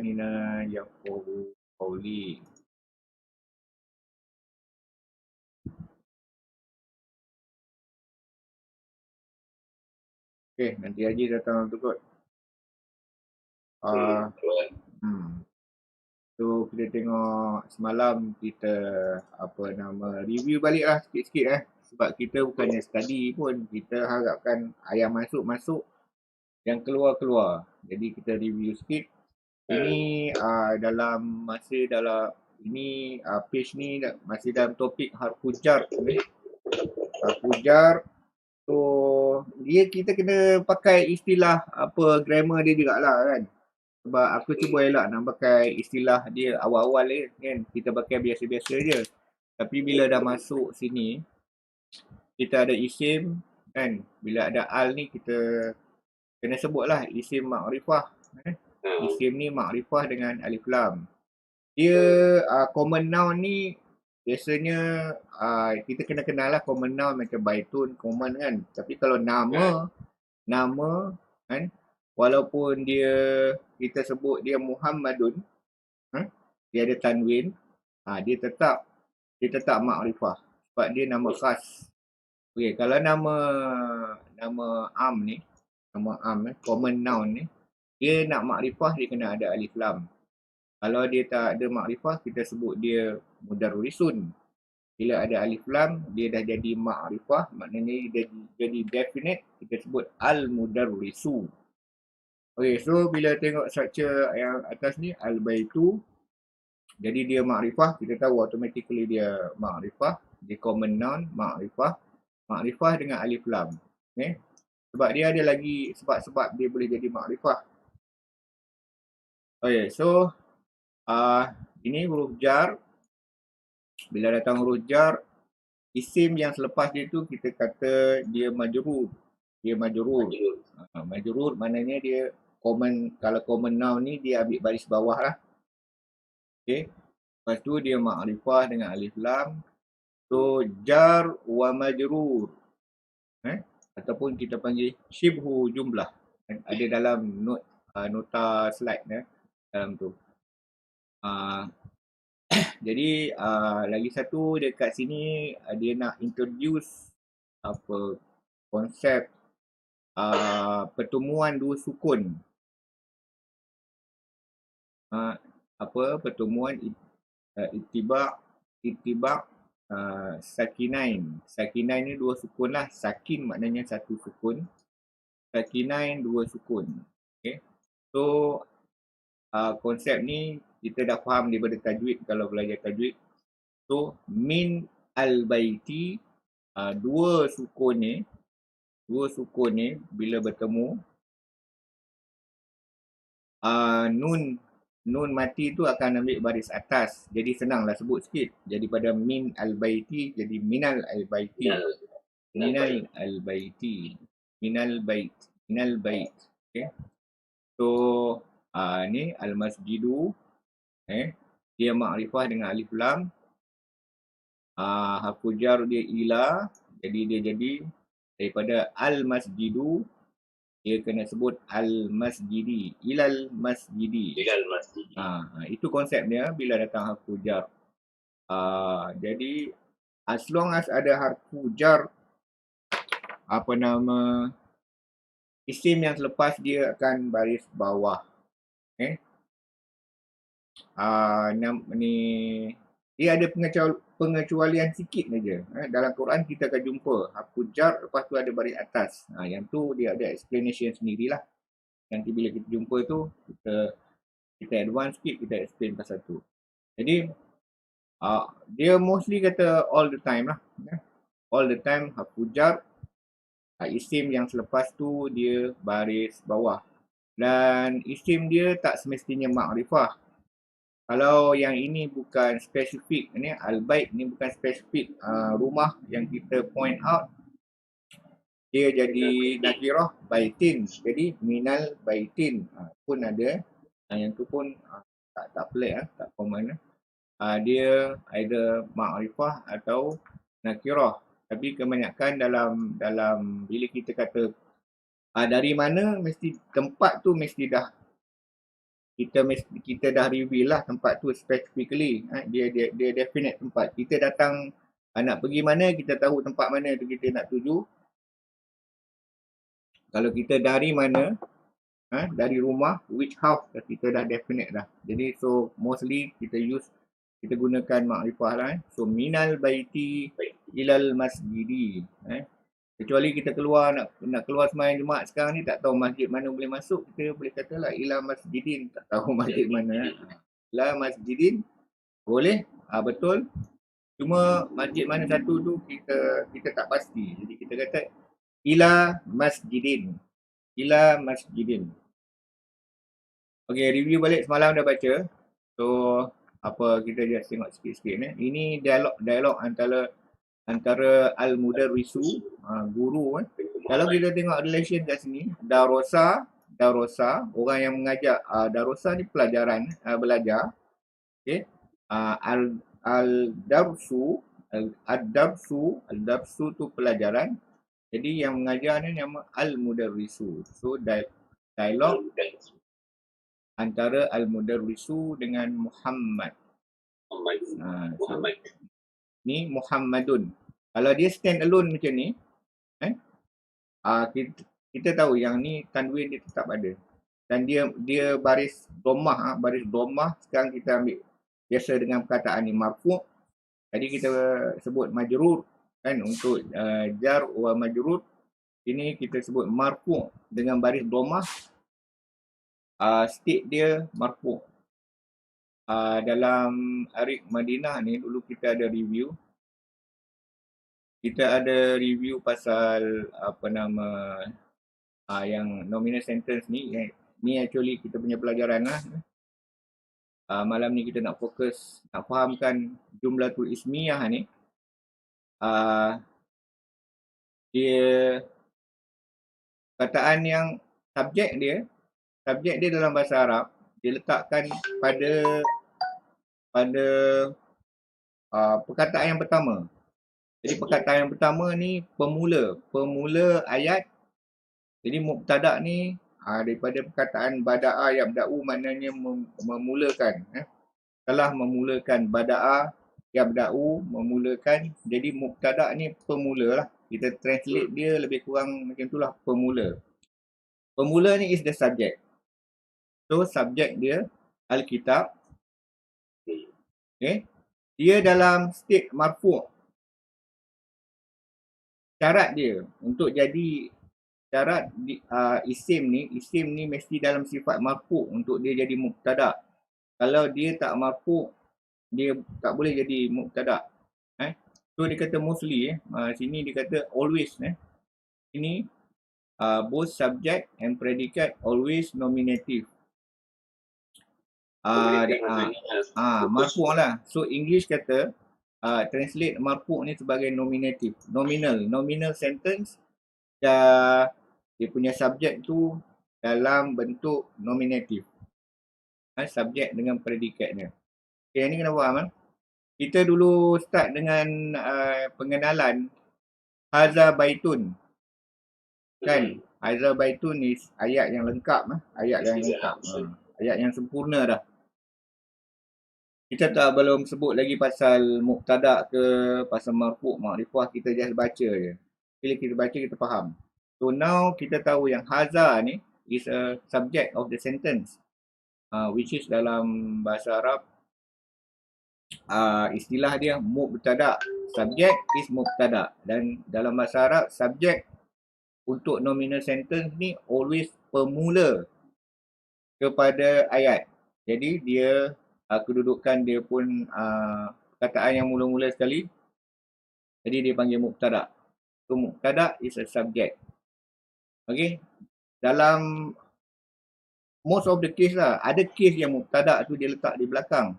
Nina Yakobo Pauli. Okay, nanti Haji datang tu kot. So kita tengok semalam kita review balik lah sikit-sikit sebab kita bukannya study pun, kita harapkan ayam masuk yang keluar. Jadi kita review sikit. Ini dalam page ni masih dalam topik harfu jar ni. Harfu jar. So kita kena pakai istilah grammar dia jugalah kan. Sebab aku cuba elak nak pakai istilah dia awal-awal kan. Kita pakai biasa-biasa je. Tapi bila dah masuk sini, kita ada isim kan. Bila ada al ni kita kena sebutlah isim ma'rifah. Isim ni ma'rifah dengan alif lam. Dia common noun ni biasanya kita kena kenal lah common noun macam baitun, common kan. Tapi kalau nama kan, walaupun kita sebut dia Muhammadun, dia ada tanwin, dia tetap ma'rifah sebab dia nama khas. Okey, kalau nama am ni, common noun ni, dia nak makrifah dia kena ada alif lam. Kalau dia tak ada makrifah, kita sebut dia mudarrisun. Bila ada alif lam, dia dah jadi makrifah, maknanya dia jadi definite, kita sebut al-mudarrisu. Okay, so bila tengok structure yang atas ni, al-baitu, jadi dia makrifah, kita tahu automatically dia makrifah, dia common noun, makrifah dengan alif lam. Okay? Sebab dia ada lagi sebab-sebab dia boleh jadi makrifah. Okay, so ini huruf jar. Bila datang huruf jar, isim yang selepas dia tu kita kata dia majrur. Majrur maknanya dia common, kalau common noun ni dia ambil baris bawah lah. Okay. Lepas tu dia makrifah dengan alif lam. So jar wa majrur. Ataupun kita panggil syibhu jumlah. Ada dalam nota slide dalam tu. Jadi lagi satu dekat sini dia nak introduce konsep pertemuan dua sukun. Pertemuan ittiba' sakinain. Sakinain ni dua sukun lah. Sakin maknanya satu sukun. Sakinain dua sukun. Okay. So konsep ni kita dah faham daripada tajwid kalau belajar tajwid. So min al-baiti, dua sukun ni bila bertemu, nun mati tu akan ambil baris atas. Jadi senanglah sebut sikit. Jadi pada min al-baiti jadi minal al-baiti. Minal al-baiti. Minal bait. Okay. So ni al-masjidu. Dia makrifah dengan alif lam. Harfu jar dia ila. Jadi dia jadi daripada al-masjidu, dia kena sebut al-masjidi. Ilal masjidi. Itu konsepnya bila datang harfu jar. Jadi as long as ada harfu jar, isim yang selepas dia akan baris bawah. Dia ada pengecualian sikit saja. Dalam Quran kita akan jumpa harfu jar, lepas tu ada baris atas. Yang tu dia ada explanation sendirilah. Nanti bila kita jumpa tu, kita advance sikit, kita explain pasal tu. Jadi dia mostly kata all the time lah. All the time harfu jar, isim yang selepas tu dia baris bawah. Dan isim dia tak semestinya makrifah. Kalau yang ini bukan spesifik, ni al-bait ni bukan spesifik rumah yang kita point out, dia jadi nakirah baitin. Jadi minal baitin pun ada. Yang tu pun tak pelik tak common. Dia either ma'rifah atau nakirah. Tapi kebanyakan dalam bila kita kata dari mana, mesti tempat tu mesti dah kita dah reveal lah tempat tu specifically. Dia definite tempat. Kita datang nak pergi mana, kita tahu tempat mana tu kita nak tuju. Kalau kita dari mana, dari rumah, which house, kita dah definite dah. Jadi so mostly kita gunakan makrifah lah. So minal baiti ilal masjidi. Kecuali kita keluar nak keluar sembahyang Jumaat sekarang ni, tak tahu masjid mana boleh masuk, kita boleh katalah ila masjidin, tak tahu masjid mana. Ila masjidin boleh, betul. Cuma masjid mana satu tu kita tak pasti. Jadi kita kata ila masjidin. Ila masjidin. Okey, review balik semalam dah baca. So kita just tengok sikit-sikit ni. Ini dialog antara al-mudarrisu, guru. Kalau kita tengok relation kat sini, darosa, orang yang mengajar. Darosa ni pelajaran, belajar. Okey. Al-darsu tu pelajaran. Jadi yang mengajar ni nama al-mudarrisu. So dialog antara al-mudarrisu dengan Muhammad. Ni Muhammadun. Kalau dia stand alone macam ni, kita tahu yang ni tanwin dia tetap ada. Dan dia baris dhammah, sekarang kita ambil biasa dengan perkataan ni marfu'. Jadi kita sebut majrur kan, untuk jar wa majrur. Ini kita sebut marfu' dengan baris dhammah. State dia marfu'. Dalam Arik Madinah ni dulu kita ada review. Kita ada review pasal yang nominal sentence ni. Ni actually kita punya pelajaran lah. Malam ni kita nak fokus, nak fahamkan jumlatul ismiyah ni. Dia kataan yang subjek dia dalam bahasa Arab, dia letakkan pada perkataan yang pertama. Jadi perkataan yang pertama ni pemula ayat. Jadi mubtada ni daripada perkataan bada'a yabda'u, maknanya memulakan. Telah memulakan, bada'a yabda'u, memulakan. Jadi mubtada ni pemula lah. Kita translate dia lebih kurang macam itulah, pemula. Pemula ni is the subject. So subject dia Alkitab. Okay. Dia dalam state marfu'. Syarat dia untuk jadi isim ni mesti dalam sifat marfu' untuk dia jadi mubtada. Kalau dia tak marfu', dia tak boleh jadi mubtada. So dia kata mostly, sini dia kata always. Ini both subject and predicate always nominative. Marfu' lah. So English kata translate marfu' ni sebagai nominative, nominal sentence. Dia punya subjek tu dalam bentuk nominative. Subjek dengan predikat dia. Okay, ni kena faham. Kita dulu start dengan pengenalan Haza Baitun. Kan? Haza Baitun ni ayat yang lengkap. Ayat yang sempurna dah. Kita belum sebut lagi pasal mubtada ke, pasal marfu', makrifah, kita just baca je. Bila kita baca, kita faham. So now kita tahu yang haza ni is a subject of the sentence. Which is dalam bahasa Arab, istilah dia mubtada. Subject is mubtada. Dan dalam bahasa Arab, subject untuk nominal sentence ni always pemula kepada ayat. Jadi dia kedudukan dia pun perkataan yang mula-mula sekali. Jadi dia panggil mubtada. So mubtada is a subject. Okay. Dalam most of the case lah, ada case yang mubtada tu dia letak di belakang.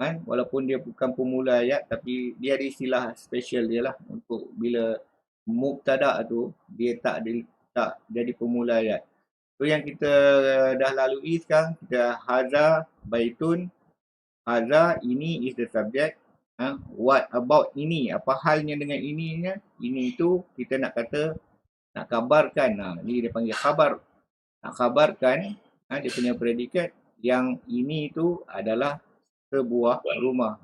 Walaupun dia bukan pemula ayat, tapi dia ada istilah special dia lah untuk bila mubtada tu dia tak jadi pemula ayat. So yang kita dah lalui sekarang, kita haza baitun. Haza, ini is the subject. What about ini? Apa halnya dengan ininya? Ini tu kita nak kata, nak kabarkan. Ni dia panggil khabar. Nak kabarkan, dia punya predikat. yang ini tu adalah sebuah rumah.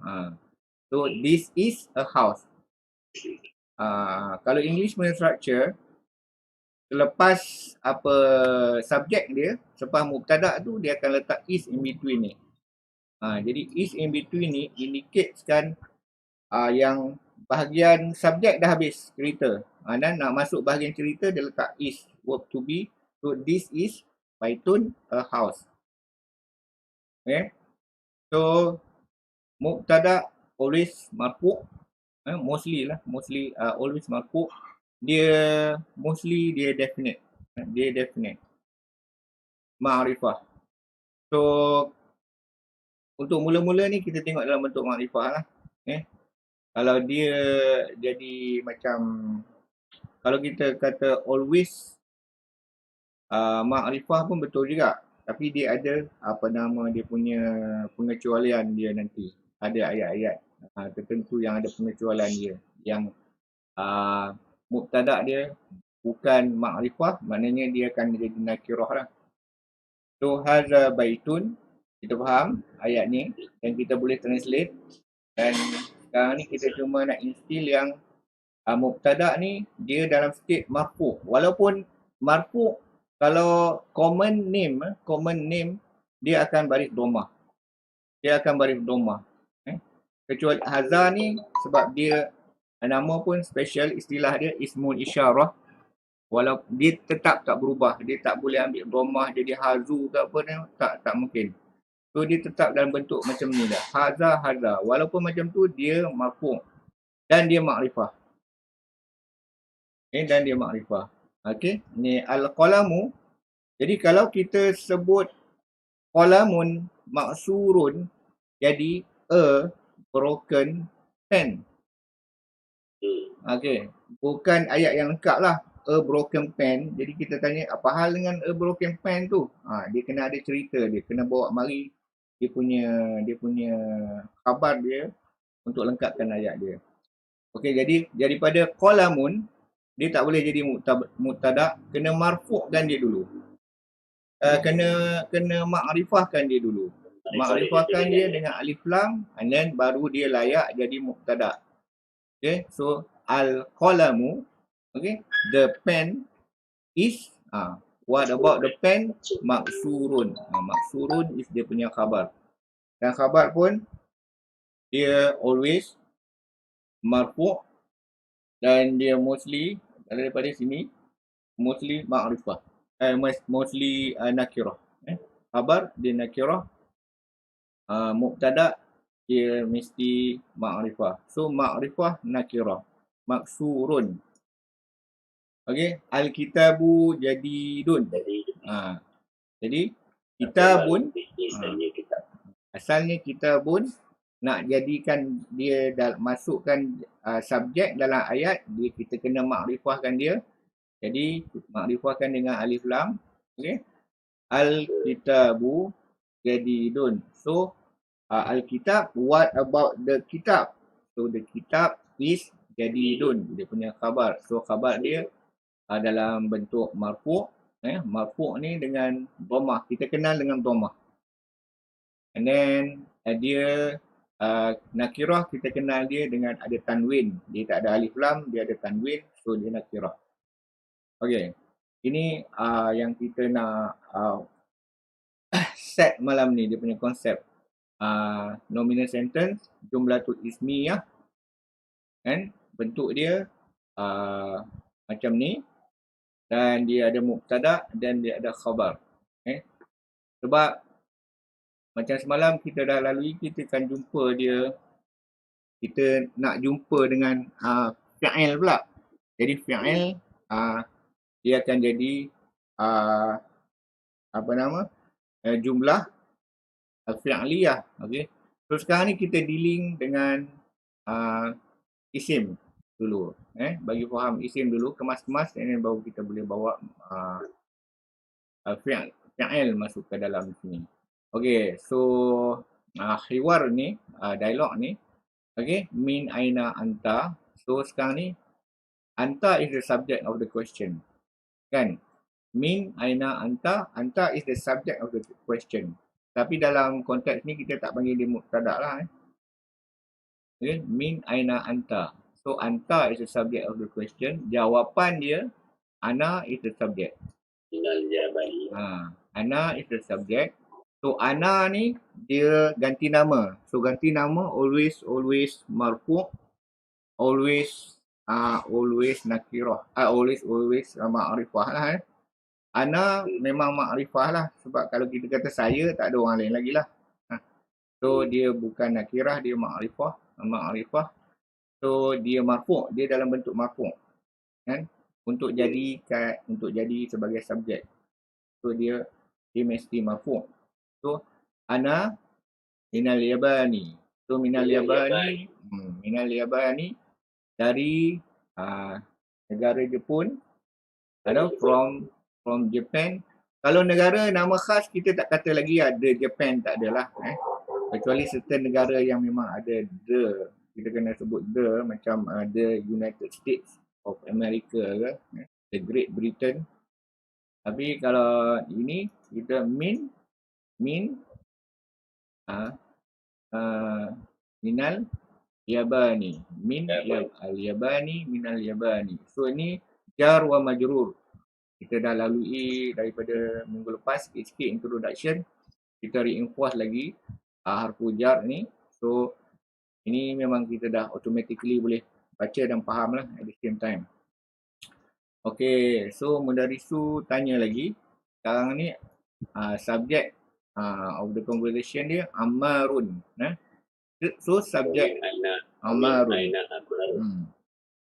So this is a house. Kalau English punya structure, selepas apa subjek dia, selepas mubtada tu dia akan letak is in between ni. Jadi is in between ni indicateskan yang bahagian subjek dah habis cerita. Dan nak masuk bahagian cerita dia letak is, verb to be. So this is Baitun, a house. Okay. So mubtada always marfu, mostly always marfu. Dia mostly dia definite. Dia definite. Ma'rifah. So untuk mula-mula ni kita tengok dalam bentuk ma'rifah lah. Kalau dia jadi macam, kalau kita kata always ma'rifah pun betul juga. Tapi dia ada apa nama dia punya pengecualian dia nanti. Ada ayat-ayat tertentu yang ada pengecualian dia. Yang mubtada dia bukan ma'rifah, maknanya dia akan jadi nakirah lah. So hadza baitun, kita faham ayat ni dan kita boleh translate. Dan sekarang ni kita cuma nak instill yang mubtada ni dia dalam state marfu. Walaupun marfu, kalau common name dia akan baris dhammah. Kecuali hadza ni sebab dia nama pun special, istilah dia ismul isyarah. Walaupun dia tetap tak berubah, dia tak boleh ambil dhammah jadi hazu ke apa ni, tak mungkin. So dia tetap dalam bentuk macam ni dah. Hadza. Walaupun macam tu dia marfu dan dia makrifah. Dan dia makrifah. Okey, ni al-qalamu. Jadi kalau kita sebut qalamun maksurun, jadi a broken pen. Okey, bukan ayat yang lengkap lah. A broken pen. Jadi kita tanya apa hal dengan a broken pen tu? Dia kena ada cerita, dia kena bawa mari dia punya khabar dia untuk lengkapkan ayat dia. Okey, jadi daripada qalamun dia tak boleh jadi mubtada, kena marfu'kan dia dulu. Kena ma'rifahkan dia dulu. Ma'rifahkan dia dengan alif lam, and then baru dia layak jadi mubtada. Okay, so al-qalamu, okay, the pen is, what about the pen? Maksurun. Maksurun is dia punya khabar. Dan khabar pun dia always marfu' dan dia mostly daripada sini mostly ma'rifah. Mostly nakirah. Khabar dia nakirah. Mubtada dia mesti ma'rifah. So ma'rifah nakirah. Maksurun. Okey, al-kitabu jadidun. Jadi kitabun, asalnya kitabun, nak jadikan dia masukkan subjek dalam ayat, kita kena makrifahkan dia. Jadi makrifahkan dengan alif lam. Okey, al-kitabu jadidun. So al-kitab, what about the kitab? So the kitab is jadidun, dia punya khabar. So khabar dia dalam bentuk marfu'. Marfu' ni dengan dhammah. Kita kenal dengan dhammah. And then dia nakirah, kita kenal dia dengan ada tanwin. Dia tak ada alif lam, dia ada tanwin. So dia nakirah. Okay. Ini yang kita nak set malam ni, dia punya konsep. Nominal sentence, jumlatul ismiyah. Kan? Bentuk dia macam ni. Dan dia ada mubtada dan dia ada khabar. Sebab macam semalam kita dah lalui, kita akan jumpa dia. Kita nak jumpa dengan fi'il pula. Jadi fi'il dia akan jadi jumlah fi'liyah. Okay. So sekarang ni kita dealing dengan isim dulu. Bagi faham isim dulu, kemas-kemas, dan baru kita boleh bawa fi'il masuk ke dalam sini. Okay, so hiwar ni, dialog ni, okay, min aina anta. So sekarang ni, anta is the subject of the question. Kan? Min aina anta, anta is the subject of the question. Tapi dalam konteks ni kita tak panggil dia mubtada lah. Okay. Min aina anta. So anta is the subject of the question. Jawapan dia ana is the subject. Minal jabali. Ana is the subject. So ana ni dia ganti nama. So ganti nama always marfu', always nakirah. Always ma'rifah lah. Ana memang ma'rifah lah. Sebab kalau kita kata saya, tak ada orang lain lagi lah. So dia bukan nakirah, dia ma'rifah. So dia marfu', dia dalam bentuk marfu'. Kan? Untuk jadi sebagai subjek. So dia mesti marfu'. So ana minal yabani. So minal yabani dari negara Jepun. Atau from Japan. Kalau negara nama khas kita tak kata lagi ada Japan, tak adalah. Kecuali certain negara yang memang ada the, kita kena sebut the, macam the United States of America ke, the Great Britain. Tapi kalau ini kita minal yabani, al-yabani minal yabani. So ini jar wa majrur. Kita dah lalui daripada minggu lepas sikit-sikit introduction. Kita reinforce lagi harfu jar ni. So ini memang kita dah automatically boleh baca dan faham lah at the same time. Okay, so Mudarisu tanya lagi. Sekarang ni subject of the conversation dia Ammarun. So subject Ammarun.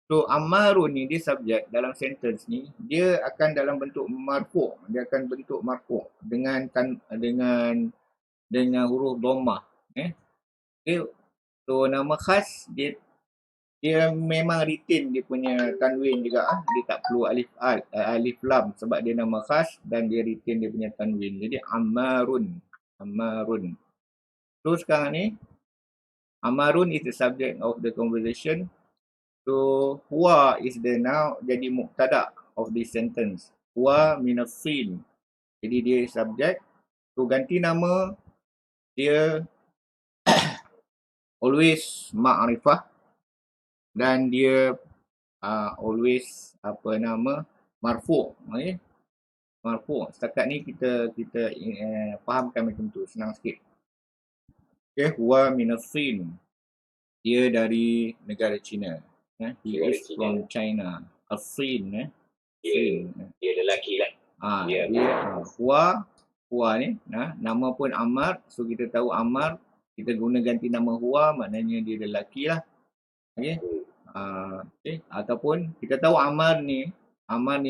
So Ammarun ni dia subjek dalam sentence ni, dia akan dalam bentuk marfu', dia akan bentuk marfu' dengan huruf dhammah. Okay. So nama khas dia memang retain dia punya tanwin juga. Dia tak perlu alif lam sebab dia nama khas dan dia retain dia punya tanwin. Jadi Ammarun. So sekarang ni Ammarun is the subject of the conversation. So huwa is the noun, jadi mubtada of this sentence. Huwa minas sin. Jadi dia subject. So ganti nama dia always ma'rifah dan dia always marfu'. Okay? Marfu'. Setakat ni kita fahamkan macam tu, senang sikit. Okay, huwa minas sin. Dia dari negara China. He is from China. Sin. Dia lelaki lah. Dia Huwa ni. Nama pun Ammar. So kita tahu Ammar. Kita guna ganti nama Huwa. Maknanya dia lelaki lah. Okay. Okay. Ataupun kita tahu Ammar ni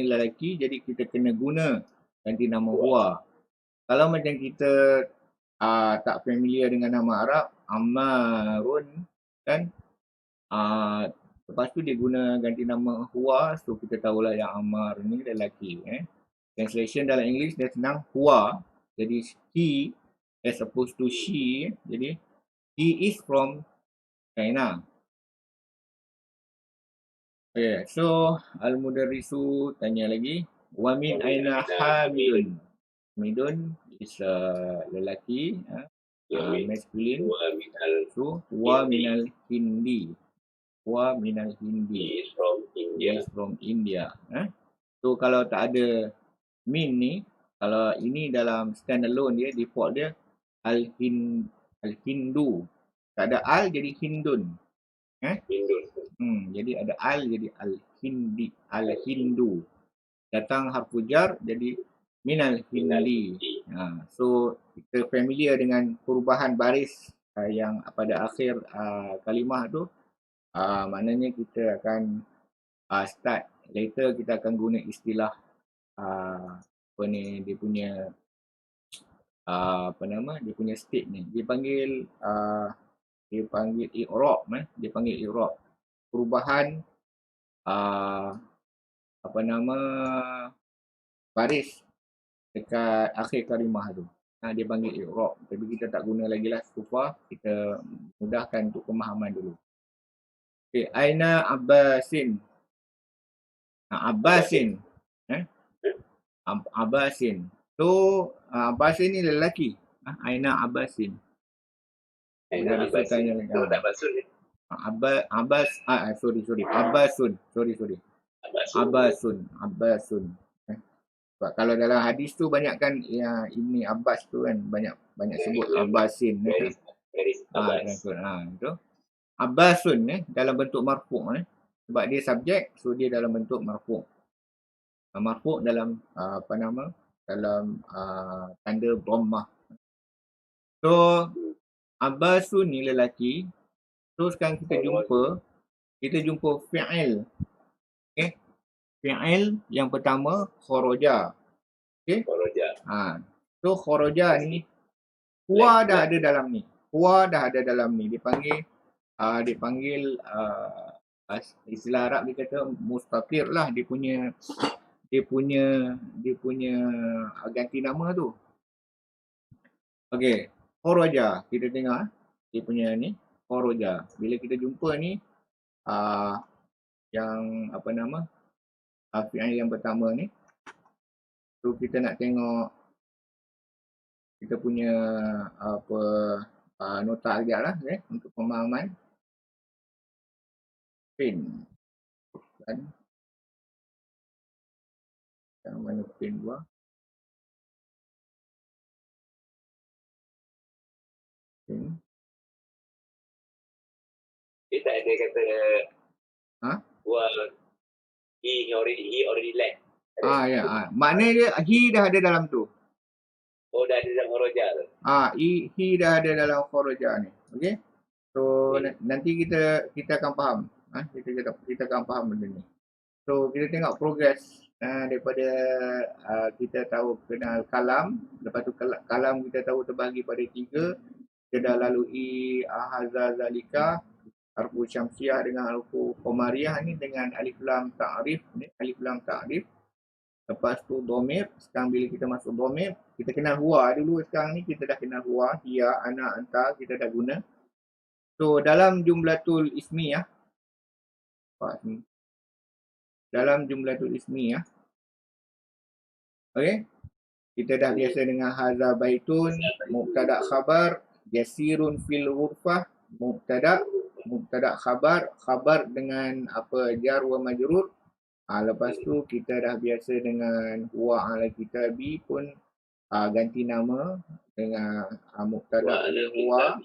lelaki. Jadi kita kena guna ganti nama Huwa. Kalau macam kita tak familiar dengan nama Arab. Ammarun. Kan. Lepas tu dia guna ganti nama Huwa. So kita tahulah yang Ammar ni lelaki. Translation dalam English dia senang Huwa. Jadi he as opposed to she. Jadi he is from China. Okay, so Al-Mudarrisu tanya lagi. Wa min aina Hamidun. Hamidun is lelaki. Masculine. So wa minal Hindi. Wa minal Hindi. He is from India. So kalau tak ada min ni, kalau ini dalam standalone dia, default dia Al-Hindu. Tak ada al jadi Hindun. Jadi ada al jadi Al-Hindu. Datang harfu jar jadi minal Hindi. So kita familiar dengan perubahan baris yang pada akhir kalimah tu. Maknanya kita akan start later, kita akan guna istilah dia punya dia punya state ni. Dia panggil i'rab. Dia panggil i'rab. Perubahan baris dekat akhir kalimah tu. Dia panggil i'rab. Tapi kita tak guna lagi lah so far. Kita mudahkan untuk pemahaman dulu. Okay, aina Abbasin. Abbasin. So Abbasin ni lelaki. Aina Abbasin. Aina Dia Abbasin. tanya Kalau tak masuk ni. Abbasun. Abbasun. Sebab kalau dalam hadis tu banyak kan ya, Ibni Abbas tu kan banyak sebut Abbasin. Garis Abbas. Itu. Abbasun dalam bentuk marfu' sebab dia subjek, so dia dalam bentuk marfu'. Marfu' dalam dalam tanda dhammah. So Abbasun ni lelaki. So sekarang kita jumpa fi'il. Okey. Fi'il yang pertama kharaja. Okey. Kharaja. So kharaja ni huwa dah ada dalam ni. Dipanggil istilah Arab dia kata mustaqir lah, dia punya ganti nama tu. Okey, kharaja kita tengok dia punya ni kharaja. Bila kita jumpa ni yang fi'il yang pertama ni, so kita nak tengok kita punya nota sekejap lah untuk pemahaman. Pin kan, yang mana pin gua. Pin. Dia tak ada kata he already left. Maknanya dia he dah ada dalam tu. Oh, dah ada dalam kharaja tu. He dah ada dalam kharaja ni. Okey. So nanti kita akan faham. Kita akan faham benda ni. So kita tengok progress daripada kita tahu kenal kalam, lepas tu kalam kita tahu terbahagi pada 3. Kita dah lalui haza zalika, harfu syamsiah dengan harfu qamariyah ni dengan alif lam ta'rif ni, alif lam ta'rif. Lepas tu dhamir. Sekarang bila kita masuk dhamir, kita kenal huwa dulu. Sekarang ni kita dah kenal huwa, hiya, ana, anta, kita dah guna. So dalam jumlatul ismiyah, okey, kita dah biasa dengan hadza baitun, mubtada khabar, yasirun fil ghurfah, mubtada khabar dengan jar wa majrur. Lepas tu kita dah biasa dengan huwa ala kitabi pun ganti nama dengan mubtada dia huwa,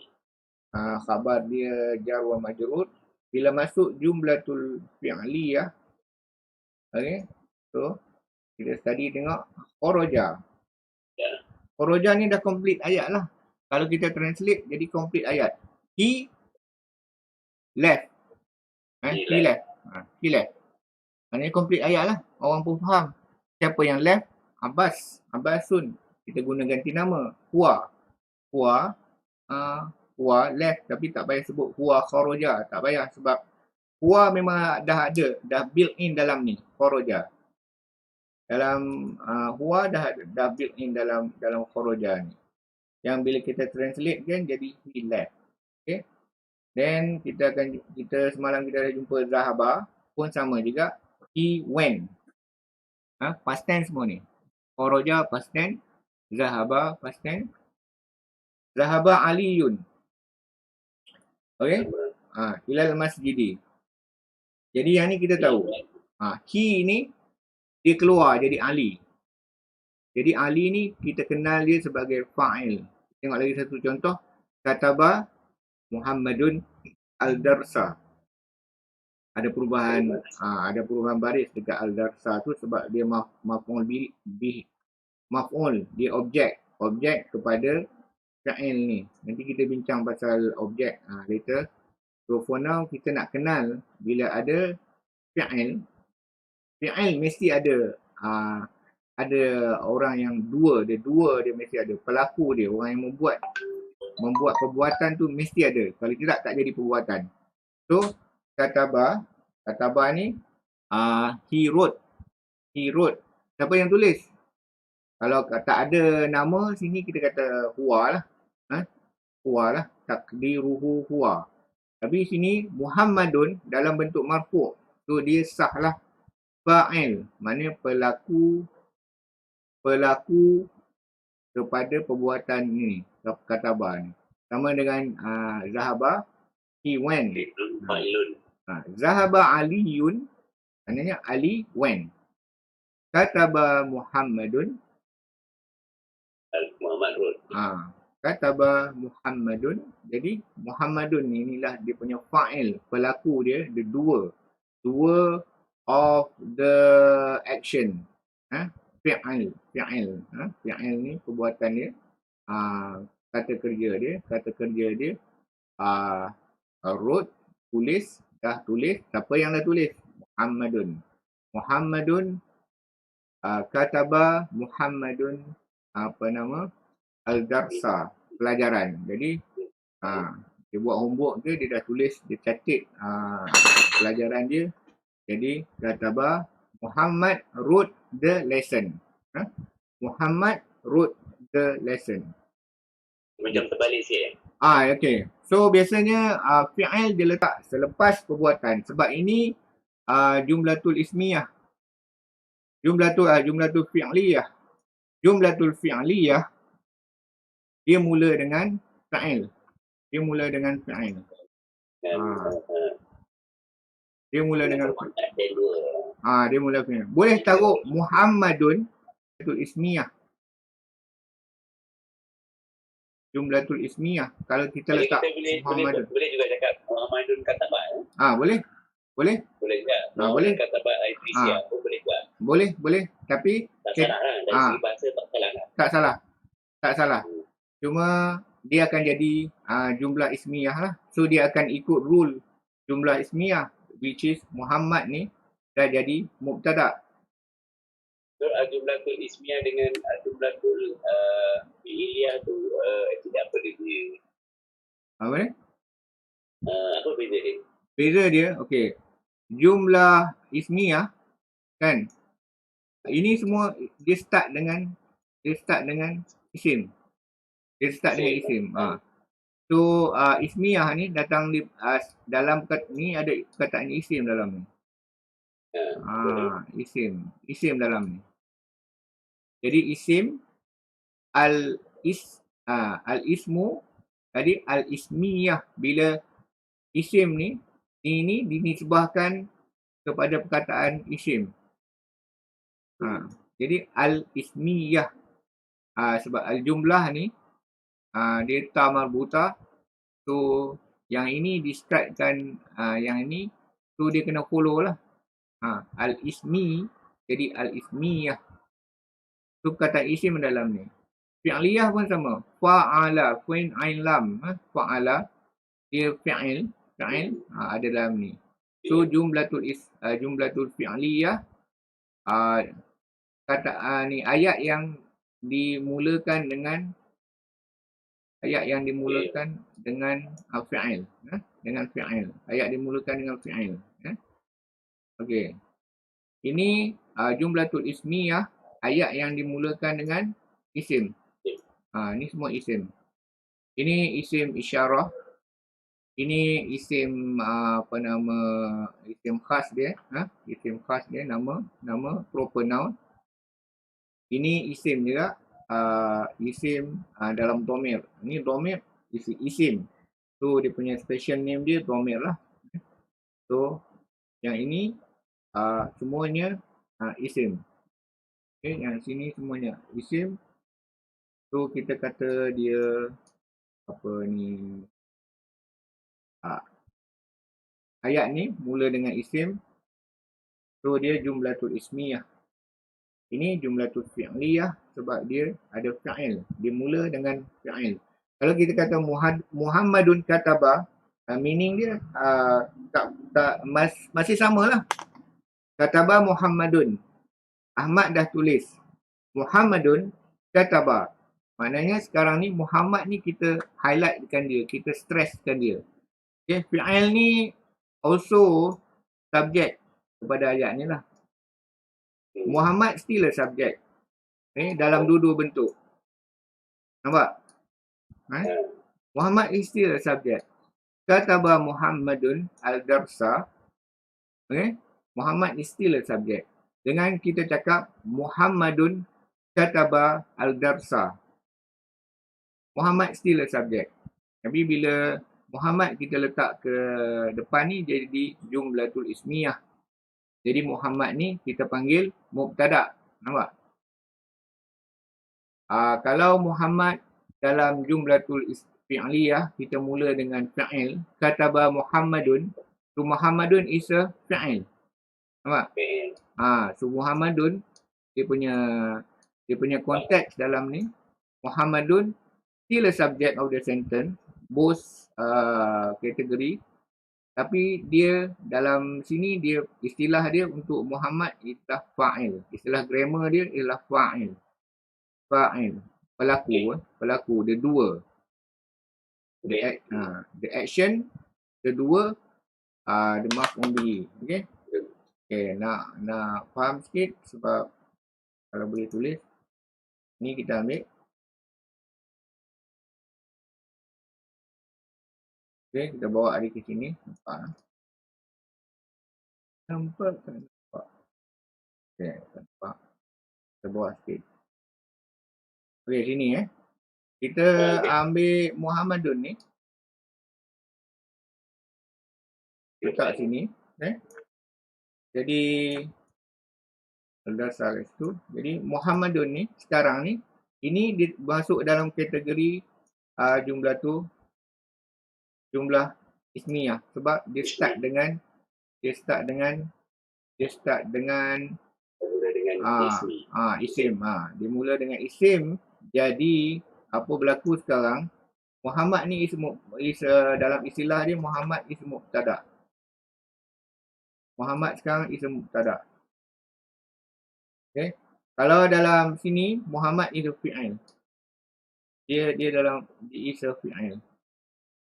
khabar dia jar wa majrur. Bila masuk jumlatul fi'liyah, okey, so kita study tengok kharaja. Kharaja ni dah complete ayat lah. Kalau kita translate jadi complete ayat. He left. He left. Maknanya complete ayat lah. Orang pun faham. Siapa yang left? Abbasun. Kita guna ganti nama. Huwa left. Tapi tak payah sebut huwa kharaja. Tak payah sebab huwa memang dah ada. Dah built in dalam ni. Kharaja. Dalam huwa dah built in dalam kharaja ni. Yang bila kita translate kan jadi he left. Okay. Then kita semalam kita dah jumpa zahaba. Pun sama juga. He went. Past tense semua ni. Kharaja past tense. Zahaba past tense. Zahaba Aliyun. Okay. Ilal masjidi. Jadi yang ni kita tahu. He ni dia keluar jadi Ali. Jadi Ali ni kita kenal dia sebagai fa'il. Tengok lagi satu contoh. Kataba Muhammadun al-darsa. Ada perubahan baris dekat al-darsa tu sebab dia maf'ul dia objek kepada fa'il ni. Nanti kita bincang pasal objek later. So for now kita nak kenal bila ada fa'il mesti ada orang yang dua dia mesti ada. Pelaku dia, orang yang membuat perbuatan tu mesti ada. Kalau tidak tak jadi perbuatan. So kataba ni he wrote. Siapa yang tulis? Kalau tak ada nama sini kita kata huwa lah. Huwa lah. Takdiruhu huwa. Tapi sini Muhammadun dalam bentuk marfu'. So dia sah lah. Fa'il. Maknanya pelaku kepada perbuatan ni, kataba ni. Sama dengan zahaba, he went. Fa'ilun. Zahaba Aliyun, maknanya Ali went. Kataba Muhammadun, Muhammad Rud. kataba Muhammadun. Jadi Muhammadun ni, inilah dia punya fa'il, pelaku dia, the doer of the action. Fi'il. Fi'il ni perbuatan dia. Kata kerja dia wrote, tulis. Siapa yang dah tulis? Muhammadun kataba Muhammadun al-darsa, pelajaran. Jadi dia buat homework dia dah tulis, dia catat pelajaran dia. Jadi kataba Muhammad wrote the lesson. Muhammad wrote the lesson. Macam terbalik sikit. Okay. So biasanya fi'il dia letak selepas perbuatan. Sebab ini jumlatul ismiyah. Jumlatul fi'liyah. Jumlatul fi'liyah dia mula dengan fa'il. Dia mula dengan fa'il. Dia mula dengan dia mula fa'il. Boleh taruh Muhammadun jumlatul ismiyah. Jumlatul ismiyah. Kalau kita Jadi letak kita Muhammadun. boleh juga cakap Muhammadun kataba. Boleh. Boleh juga. boleh. Kataba Idrisia pun boleh juga. Boleh. Tapi tak salah lah. Dari segi bahasa tak salah lah. Tak salah. Cuma dia akan jadi jumlah ismiyah lah. So dia akan ikut rule jumlah ismiyah, which is Muhammad ni dah jadi mubtada. So jumlatul ismiyah dengan jumlatul fi'liyah tu tidak apa dia? Apa ni? Apa beza dia? Beza dia, okey. Jumlah ismiyah kan. Ini semua dia start dengan isim. Dia start dengan isim. So ismiyah ni datang di dalam ni ada perkataan isim dalam ni. Isim dalam ni. Jadi isim al-ismu, tadi al-ismiyah, bila isim ni ini dinisbahkan kepada perkataan isim. Jadi al-ismiyah. Sebab al-jumlah ni dia ta marbuta. So yang ini distractkan yang ini, so dia kena follow lah. Al-ismi jadi al-ismiyah. Tu kata isim dalam ni. Fi'liyah pun sama. Fa'ala, fu'in ain lam. Fa'ala dia fi'il ada dalam ni. So jumlatul fi'liyah kata ni ayat yang dimulakan dengan fi'il. Dengan fi'il. Ayat dimulakan dengan fi'il. Okey. Ini jumlatul ismiyah, ayat yang dimulakan dengan isim. Ini semua isim. Ini isim isyarah. Ini isim isim khas dia. Isim khas dia, nama proper noun. Ini isim juga. Isim dalam dhamir. Ini dhamir isim. So dia punya special name dia dhamir lah. So yang ini semuanya isim. Okay, yang sini semuanya isim. So kita kata dia ayat ni mula dengan isim. So dia jumlatul ismiyah. Ini jumlatul fi'liyah sebab dia ada fa'il. Dia mula dengan fa'il. Kalau kita kata Muhammadun kataba, meaning dia masih samalah. Kataba Muhammadun. Ahmad dah tulis. Muhammadun kataba. Maknanya sekarang ni Muhammad ni kita highlightkan dia, kita stresskan dia. Okay, fi'il ni also subject kepada ayat ni lah. Muhammad still a subject. Dalam dua-dua bentuk. Nampak? Muhammad is still a subject. Kataba Muhammadun al-darsa. Muhammad is still a subject. Dengan kita cakap Muhammadun kataba al-darsa. Muhammad still a subject. Tapi bila Muhammad kita letak ke depan ni jadi jumlatul ismiyah. Jadi Muhammad ni kita panggil mubtada. Nampak? Kalau Muhammad dalam jumlatul fi'liyah kita mula dengan fa'il, kataba Muhammadun, so Muhammadun is a fa'il. Nampak? So Muhammadun dia punya konteks dalam ni, Muhammadun still a subject of the sentence, both kategori. Tapi dia dalam sini dia istilah dia untuk Muhammad ialah fa'il. Istilah grammar dia ialah fa'il. Fa'il. Pelaku. Dia dua. The action, kedua, the maf'ul bihi. Okay, nak faham sikit sebab kalau boleh tulis. Ni kita ambil. Okay, kita bawa dia ke sini. Nampak tak? Nampak. Okay, nampak. Kita bawa sikit. Okay, sini kita ambil Muhammadun ni. Letak sini. Okay. Jadi, dasar itu. Jadi, Muhammadun ni, sekarang ni, ini masuk dalam kategori jumlah ismiyah. Sebab dia start dengan isim. Dia mula dengan isim. Jadi apa berlaku sekarang? Muhammad ni dalam istilah dia Muhammad is mubtada. Muhammad sekarang is mubtada. Okay. Kalau dalam sini Muhammad is fi'il. Dia is fi'il.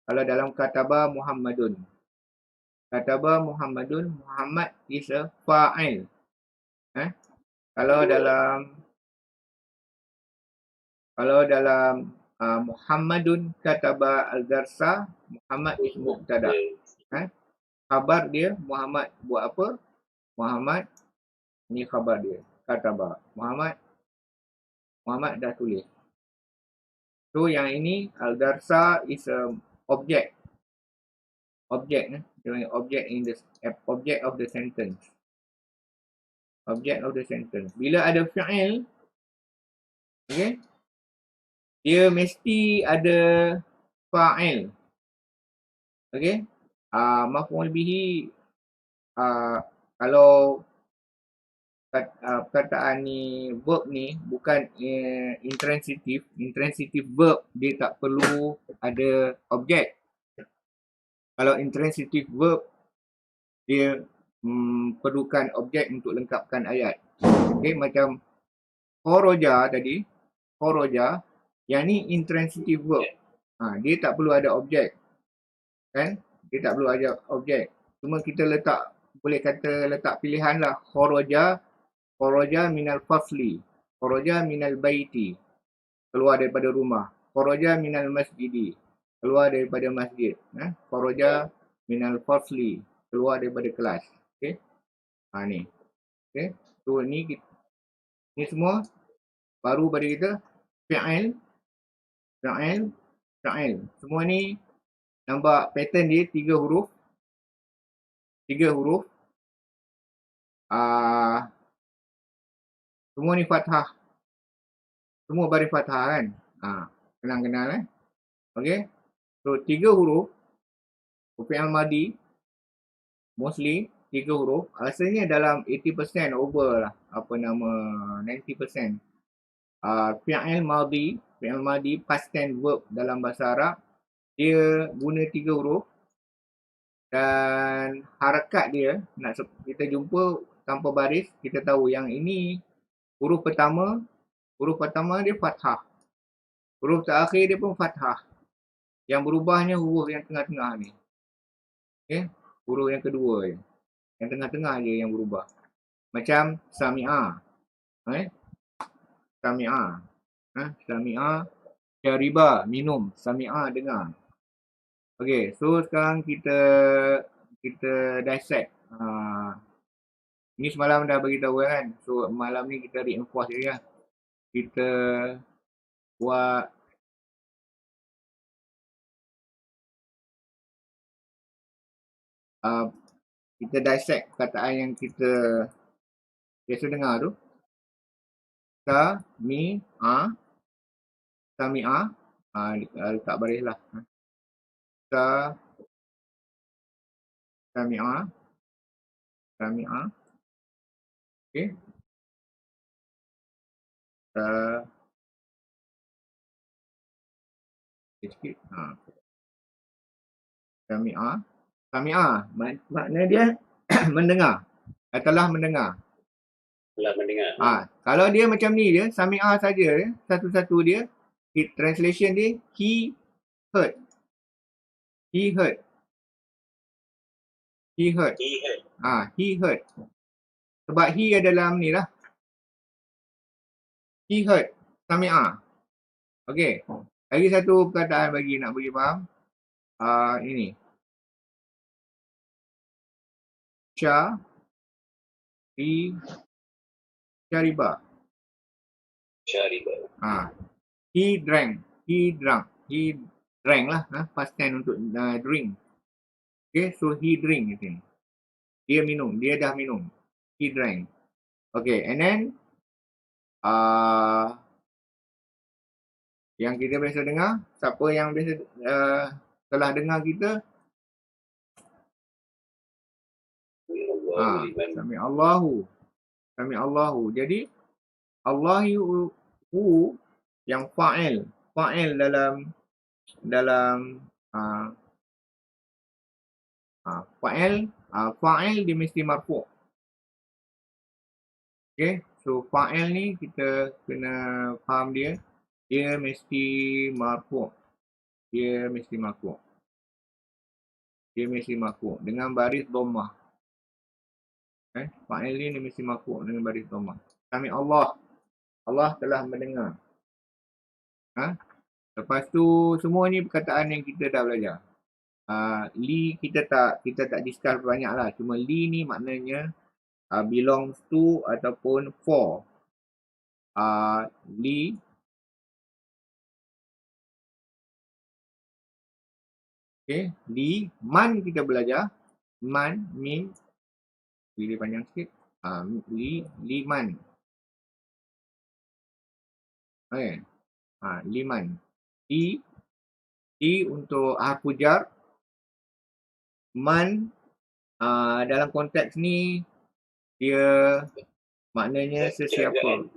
Kalau dalam kataba Muhammadun. Muhammad is a fa'il. Kalau dalam Muhammadun kataba al-darsa, Muhammad is mubtada. Khabar dia Muhammad buat apa? Muhammad ni khabar dia. Kataba. Muhammad dah tulis. So yang ini al-darsa is a object. Object of the sentence. Object of the sentence. Bila ada fi'il, okay, dia mesti ada fa'il. Okay. Maf'ul bihi, kalau perkataan ni, verb ni bukan intransitif. Intransitif verb dia tak perlu ada objek. Kalau intransitif verb dia perlukan objek untuk lengkapkan ayat. Okay, macam khoroja tadi, khoroja, yang ni intransitif verb. Dia tak perlu ada objek. Kan? Dia tak perlu ada objek. Cuma kita boleh letak pilihan lah. Khoroja minal fasli. Khoroja minal baiti. Keluar daripada rumah. Khoroja minal masjidi. Keluar daripada masjid. Khoroja minal fasli. Keluar daripada kelas. Okay. Ni. Okay. So ni semua baru pada kita fi'il. Semua ni nampak pattern dia 3 huruf. Semua ni fathah. Semua baris fathah kan. Kenal. Okay. So 3 huruf. Fi'il madi. Mostly 3 huruf. Rasanya dalam 80% over lah. 90%. Fi'il madi past tense verb dalam bahasa Arab. Dia guna 3 huruf. Dan harakat dia, kita jumpa tanpa baris, kita tahu yang ini huruf pertama dia fathah. Huruf terakhir dia pun fathah. Yang berubahnya huruf yang tengah-tengah ni. Okay? Huruf yang kedua je. Yang tengah-tengah je yang berubah. Macam sami'a. Sami'a. Syariba, minum. Sami'a, dengar. Okay, so sekarang kita dissect. Ini semalam dah beritahu kan. So malam ni kita reinforce je lah. Kita buat kita dissect perkataan yang kita biasa dengar tu. Sami'a. Letak baris lah. Sami'a. Okay. Sikit. Sami'a. Makna dia mendengar. Telah mendengar. Telah mendengar. Kalau dia macam ni dia, Sami'a saja, satu-satu dia, translation dia, he heard. He heard. He heard. Sebab he ada dalam ni lah. He heard. Sami'a. Okay. Lagi satu perkataan nak bagi faham. Ini. Syariba. He drank. He drank lah. Past tense untuk drink. Okay, so he drink di sini. Dia minum. Dia dah minum. He drank. Okay, and then yang kita biasa dengar, siapa yang biasa telah dengar kita? Sami Allahu. Jadi Allahu yang fa'il dalam fa'il dia mesti marfu'. Okay, so fa'il ni kita kena faham dia mesti marfu'. Dia mesti marfu' dengan baris dhammah. Fa'il ni mesti marfu' dengan baris dhammah. Sami Allah telah mendengar. Lepas tu semua ni perkataan yang kita dah belajar. Li kita tak discuss banyak lah. Cuma li ni maknanya belongs to ataupun for. Li. Okay. Li. Man kita belajar. Man mean. Pilih panjang sikit. Li man. Okay. Liman. Li untuk harfu jar. Man dalam konteks ni dia maknanya sesiapa.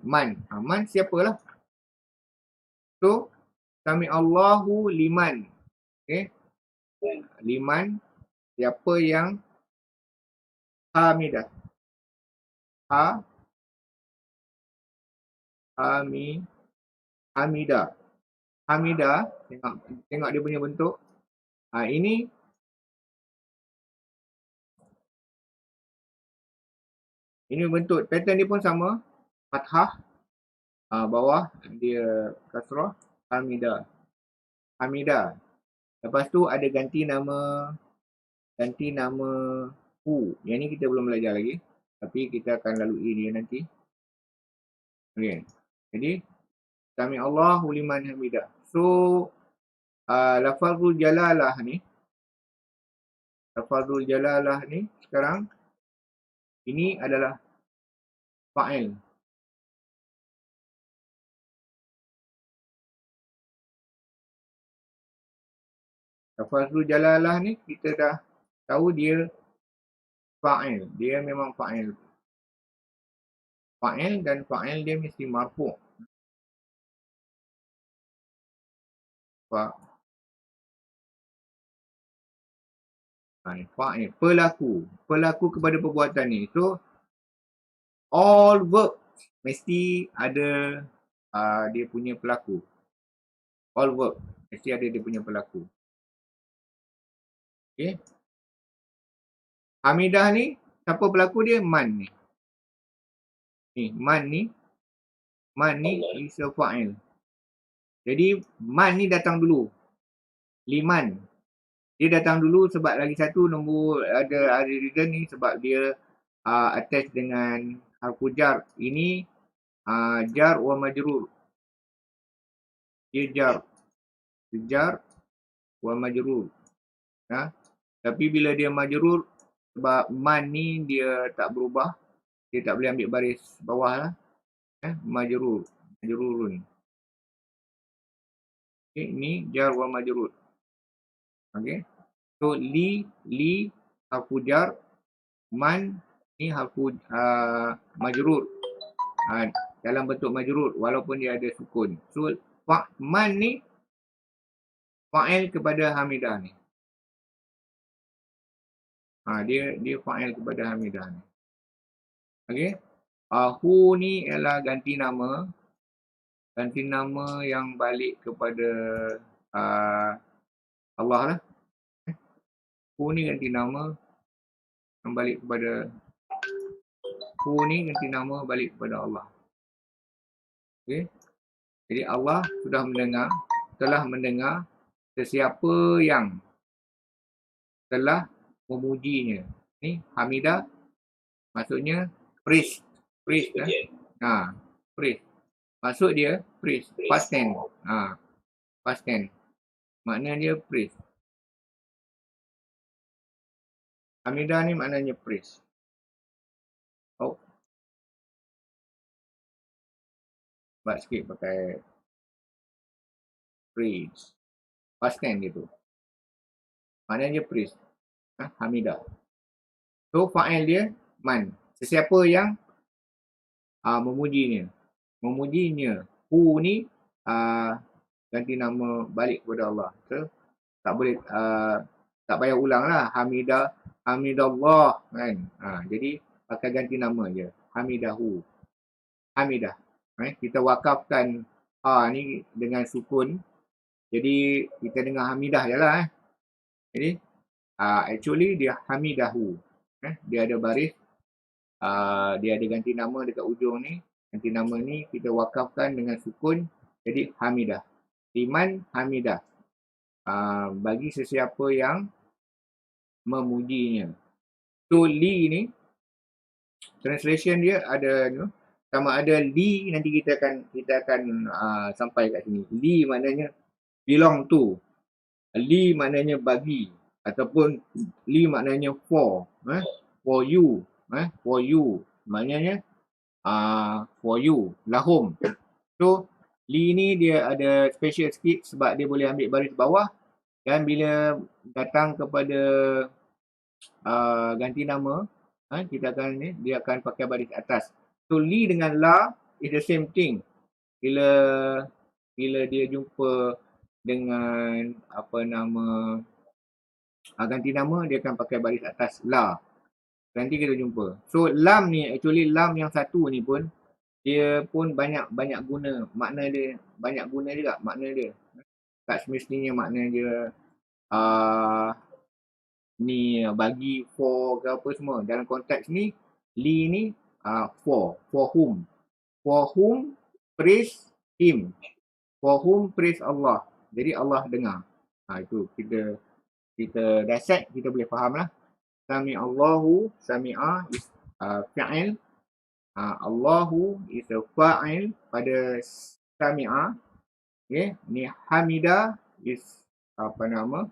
Man siapalah. So Sami Allahu liman. Okay. Liman siapa yang hamidah. Hamidah. Tengok dia punya bentuk. Ini bentuk pattern dia pun sama. Fathah. Bawah dia kasrah. Hamidah. Lepas tu ada ganti nama hu. Yang ni kita belum belajar lagi. Tapi kita akan lalui dia nanti. Okay. Jadi Sami Allahu liman hamidah. So lafazul jalalah ni sekarang ini adalah fa'il. Lafazul jalalah ni kita dah tahu dia fa'il. Dia memang fa'il. Dan fa'il dia mesti marfu'. Fa'il. Pelaku kepada perbuatan ni. So all verb mesti ada dia punya pelaku. All verb mesti ada dia punya pelaku. Okay. Hamidah ni siapa pelaku dia? Man ni. Man ni is a fa'il. Jadi man ni datang dulu. Liman. Dia datang dulu sebab lagi satu nombor ada reason ni sebab dia attach dengan harfu jar. Ini jar wa majrur. Dia jar wa majrur. Tapi bila dia majrur, sebab man ni dia tak berubah, dia tak boleh ambil baris bawah lah. Majrur, majrurun. Okay, ni jar wa majrur. Okay. So li harfu jar, man ni harfu majrur. Dalam bentuk majrur walaupun dia ada sukun. So man ni fa'il kepada Hamidah ni. Dia fa'il kepada Hamidah ni. Okey. Hu ni ialah ganti nama. Ganti nama yang balik kepada Allah lah. Hu ni ganti nama yang balik kepada balik kepada Allah. Okey. Jadi Allah telah mendengar sesiapa yang telah memujinya. Ni Hamidah maksudnya praise. Praise lah. Praise. Maksud dia praise. Past tense. Past tense. Makna dia praise. Hamidah ni maknanya praise. Sebab sikit pakai praise. Past tense dia tu. Maknanya praise. Hamidah. So fa'il dia man. Sesiapa yang memujinya. Hu ni ganti nama balik kepada Allah. So tak boleh tak payah ulang lah. Hamidallah kan. Jadi pakai ganti nama je. Hamidahu. Hamidah. Kita wakafkan ni dengan sukun. Jadi kita dengar Hamidah je lah. Jadi actually dia Hamidahu. Dia ada baris. Dia ada ganti nama dekat ujung ni. Ganti nama ni kita wakafkan dengan sukun. Jadi Hamidah. Liman Hamidah. Bagi sesiapa yang memujinya. So li ni translation dia ada sama ada li, nanti kita akan sampai kat sini. Li maknanya belong to. Li maknanya bagi ataupun li maknanya for. For you. For you maknanya for you, lahum. So li ni dia ada special sikit sebab dia boleh ambil baris bawah, dan bila datang kepada ganti nama, dia akan pakai baris atas. So li dengan la is the same thing. Bila dia jumpa dengan ganti nama, dia akan pakai baris atas la. Nanti kita jumpa. So lam ni actually lam yang satu ni pun dia pun banyak guna makna dia, banyak guna juga makna dia. Tak semestinya makna dia ni bagi, for ke apa semua. Dalam konteks ni li ni for whom. For whom praise him. For whom praise Allah. Jadi Allah dengar. Itu kita dah set, kita boleh faham lah. Sami'allahu, sami'a is fi'il. Allahu is a fa'il pada sami'a. Okay. Ni Hamidah is fi'il.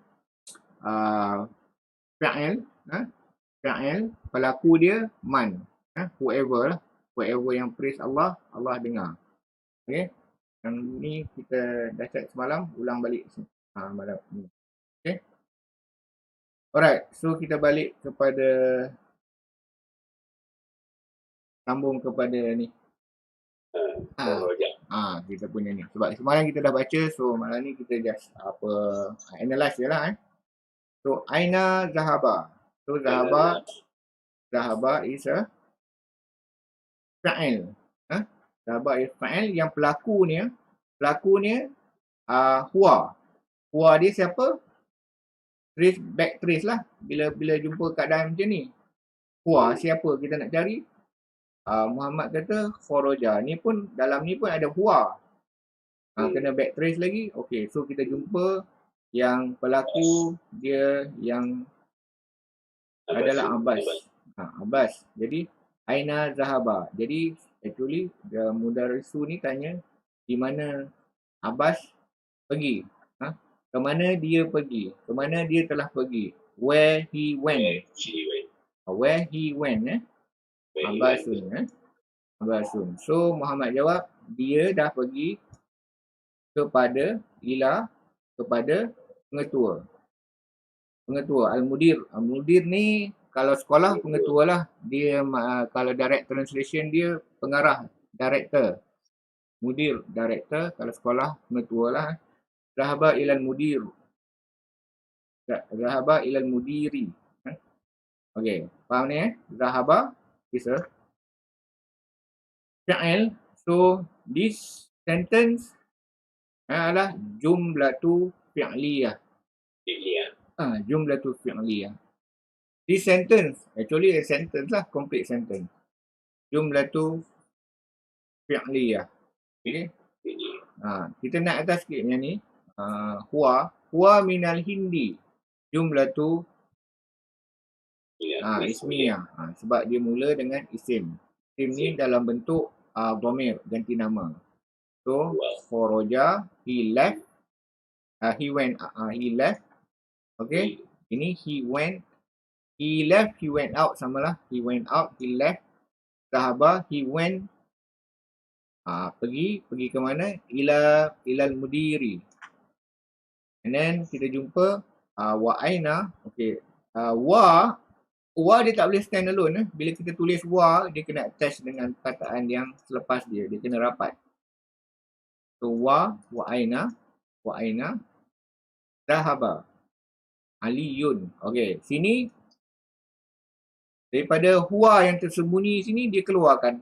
Fi'il. Pelaku dia man. Whoever lah. Whoever yang praise Allah, Allah dengar. Okay. Yang ni kita dah cek semalam, ulang balik malam ni. Okay. Alright, so kita balik kepada sambung kepada ni. Kita punya ni. Sebab semalam kita dah baca, so malam ni kita just analyze je lah. So aina zahaba. So zahaba is a fa'il. Zahaba is fa'il yang pelaku ni huwa. Huwa dia siapa? Back trace lah. Bila jumpa keadaan macam ni. Huwa siapa kita nak cari? Muhammad kata khoroja. Ni pun dalam ni pun ada huwa. Kena back trace lagi. Okay, so kita jumpa yang pelaku dia yang adalah Abbas. Abbas. Jadi aina zahaba. Jadi actually Mudarisu ni tanya di mana Abbas pergi. Ke mana dia pergi? Ke mana dia telah pergi? Where he went. Where he went. Abasun. Abasun. So Muhammad jawab, dia dah pergi kepada pengetua. Pengetua al-mudir. Al-mudir ni kalau sekolah pengetua lah. Dia kalau direct translation dia pengarah, director. Mudir, director. Kalau sekolah pengetua lah. Zahaba ilal mudir. Zahaba ilal mudiri. Okey, faham ni Zahaba is a fi'il. So this sentence adalah jumlatu fi'liyah. Jumlatu fi'liyah. This sentence, actually a sentence lah, complete sentence. Jumlatu fi'liyah. Okay. Kita nak atas sikit yang ni. Huwa minal hindi. Jumlatu ismiyah. Sebab dia mula dengan isim. Isim ni dalam bentuk dhamir, ganti nama. So, kharaja, he left. He left. Okay. Ini he went. He left, he went out, samalah. He went out, he left. Zahaba, he went. Pergi ke mana? Ilal mudiri. And then kita jumpa wa aina. Okay. Wa dia tak boleh stand alone. Bila kita tulis wa, dia kena attach dengan perkataan yang selepas dia. Dia kena rapat. So wa aina. Zahaba. Aliyun. Okay. Sini daripada huwa yang tersembunyi sini dia keluarkan.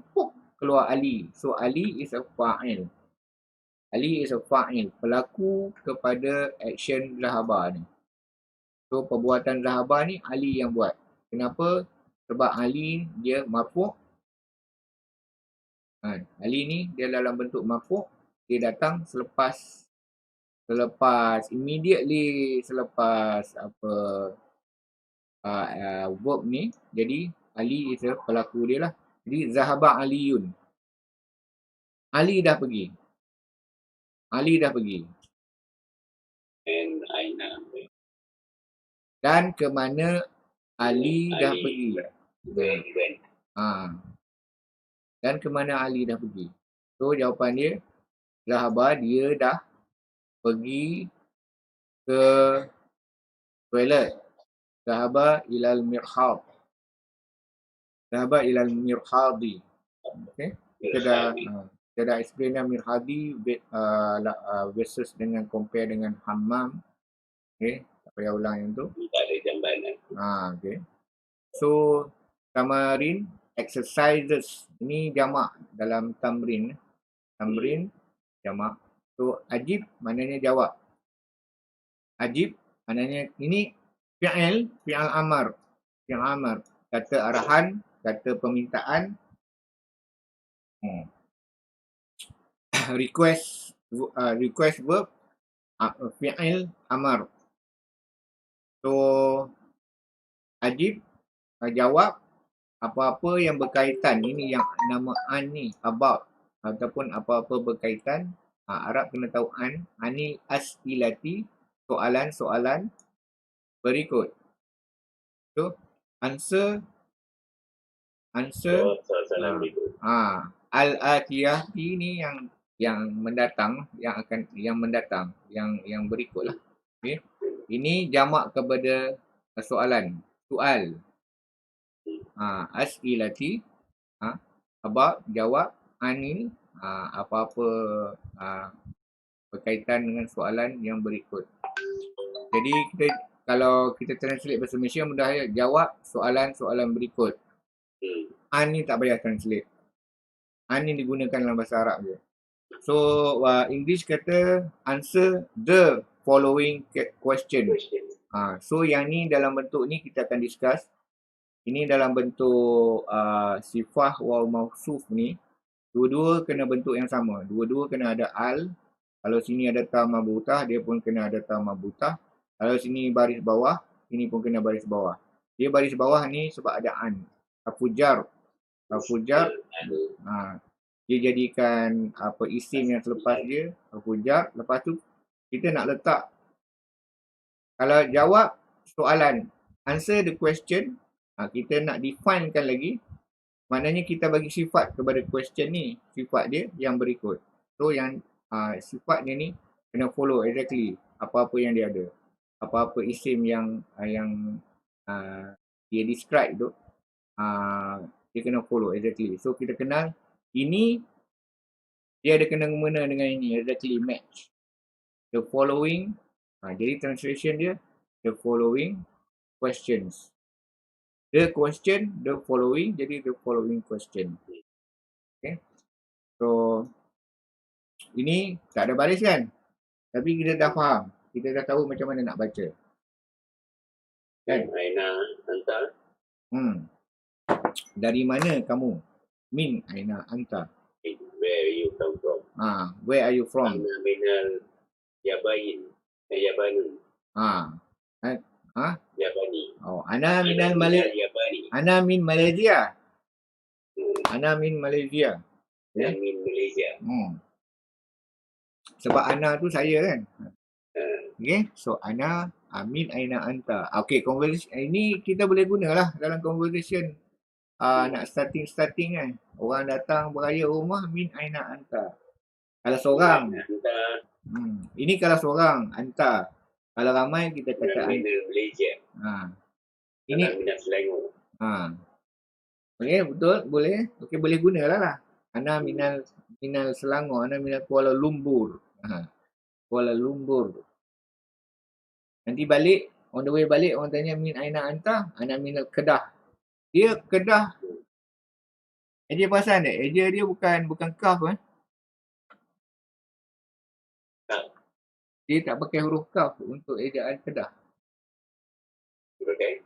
Keluar Ali. So Ali is a fa'il. Ali is a fa'il. Pelaku kepada action Zahaba ni. So perbuatan Zahaba ni Ali yang buat. Kenapa? Sebab Ali dia marfu'. Ali ni dia dalam bentuk marfu'. Dia datang selepas immediately selepas verb ni. Jadi Ali is a pelaku dia lah. Jadi Zahaba Aliyun. Ali dah pergi. And aina. Dan ke mana Ali dah pergi. When. Dan ke mana Ali dah pergi. So jawapan dia, Zahaba dia dah pergi ke toilet. Zahaba ilal mirhad. Zahaba ilal mirhadi. Okay. Kita dah explain mirhadi versus dengan compare dengan hammam. Okay. Tak payah ulang yang tu. Tak ada jambanan. Okay. So tamarin, exercises. Ini jamak dalam tamrin. Tamrin jamak. So ajib maknanya jawab. Ajib maknanya ini fi'il amar. Fi'il amar. Kata arahan, kata permintaan. Request verb, fi'il amar. So ajib jawab apa-apa yang berkaitan. Ini yang nama an ni, about, ataupun apa-apa berkaitan. Arab kena tahu an. Anil as'ilati, soalan-soalan berikut. So answer Soalan berikut. Al-atiyati ni yang mendatang, yang berikutlah. Okay. Ini jamak kepada soalan, soal. As'ilati, about, jawab, anil, apa-apa berkaitan dengan soalan yang berikut. Jadi kalau kita translate bahasa Malaysia mudah ya, jawab soalan-soalan berikut. An ni tak payah translate. An ni digunakan dalam bahasa Arab je. So English kata answer the following question. So yang ni dalam bentuk ni kita akan discuss. Ini dalam bentuk sifah wal mausuf ni. Dua-dua kena bentuk yang sama. Dua-dua kena ada al. Kalau sini ada ta mabutah, dia pun kena ada ta mabutah. Kalau sini baris bawah, ini pun kena baris bawah. Dia baris bawah ni sebab ada an. Fujar, dia jadikan isim yang selepas dia, fujar. Lepas tu kita nak letak, kalau jawab soalan, answer the question. Kita nak definekan lagi. Maknanya kita bagi sifat kepada question ni. Sifat dia yang berikut. So yang sifat dia ni kena follow exactly apa-apa yang dia ada. Apa-apa isim yang dia describe tu, dia kena follow exactly. So kita kenal ini dia ada kena-mengena dengan ini, exactly match. The following, jadi translation dia the following questions. The question, the following, jadi the following question. Okay. So ini tak ada baris kan? Tapi kita dah faham. Kita dah tahu macam mana nak baca. Kan? Aina anta. Dari mana kamu? Min aina anta. Where you come from? Where are you from? Ana minal Yabain. Yabanun. Yabani. Ana minal Malaysia. Yabani. Ana min Malaysia. Ana min Malaysia. Ana min Malaysia. Sebab ana tu saya kan. Okay, so ana min aina anta. Okay, conversation ini kita boleh gunalah dalam conversation. Nak starting kan. Orang datang beraya rumah, min aina anta. Kalau seorang. Ini kalau seorang, anta. Kalau ramai kita kata anta. Malaysia. Ini Minat Selangor. Okay, betul, boleh. Okay, boleh gunalah lah. Ana minal Selangor, ana minal Kuala Lumpur. Kuala Lumpur. Nanti balik, on the way balik orang tanya min aina anta, ana minal Kedah. Dia Kedah. Eja perasan tak? Eja dia bukan kaf kan? Dia tak pakai huruf kaf untuk ejaan Kedah. Okay.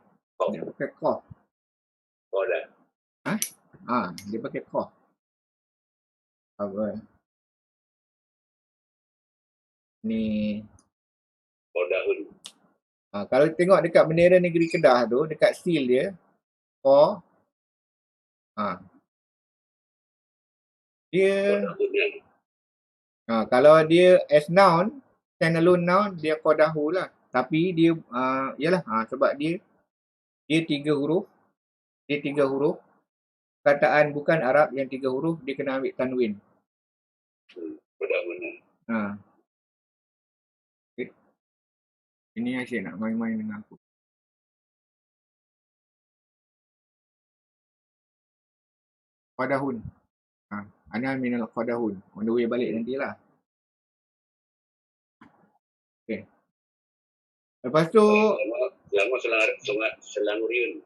Dia pakai qaf. Oh dah. Dia pakai qaf. Apa? Ni. Oh dahun. Kalau tengok dekat bendera negeri Kedah tu, dekat seal dia, dia kalau dia as noun, standalone noun, dia qadahu lah. Tapi dia yalah sebab dia 3 huruf. Dia 3 huruf. Kataan bukan Arab yang 3 huruf, dia kena ambil tanwin. Qadahun. Okay. Ini Aisyah nak main-main dengan aku. Qadahun. Ana minal qadahun. On the way balik nantilah. Okay. Lepas tu Selangorian.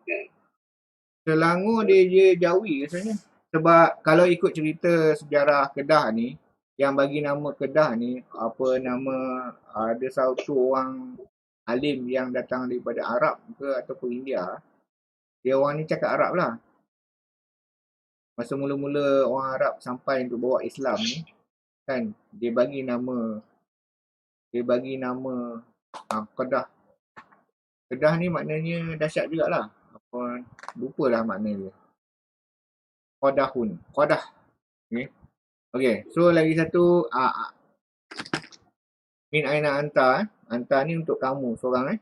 Selangor dia Jawi rasanya. Sebab kalau ikut cerita sejarah Kedah ni, yang bagi nama Kedah ni, apa nama, ada satu orang alim yang datang daripada Arab ke ataupun India. Dia orang ni cakap Arab lah. Masa mula-mula orang Arab sampai untuk bawa Islam ni, kan, dia bagi nama Kedah. Kedah ni maknanya dahsyat jugalah. Lupalah makna dia. Qadahun. Qadah. Okay. So lagi satu. Min aina anta. Anta ni untuk kamu seorang.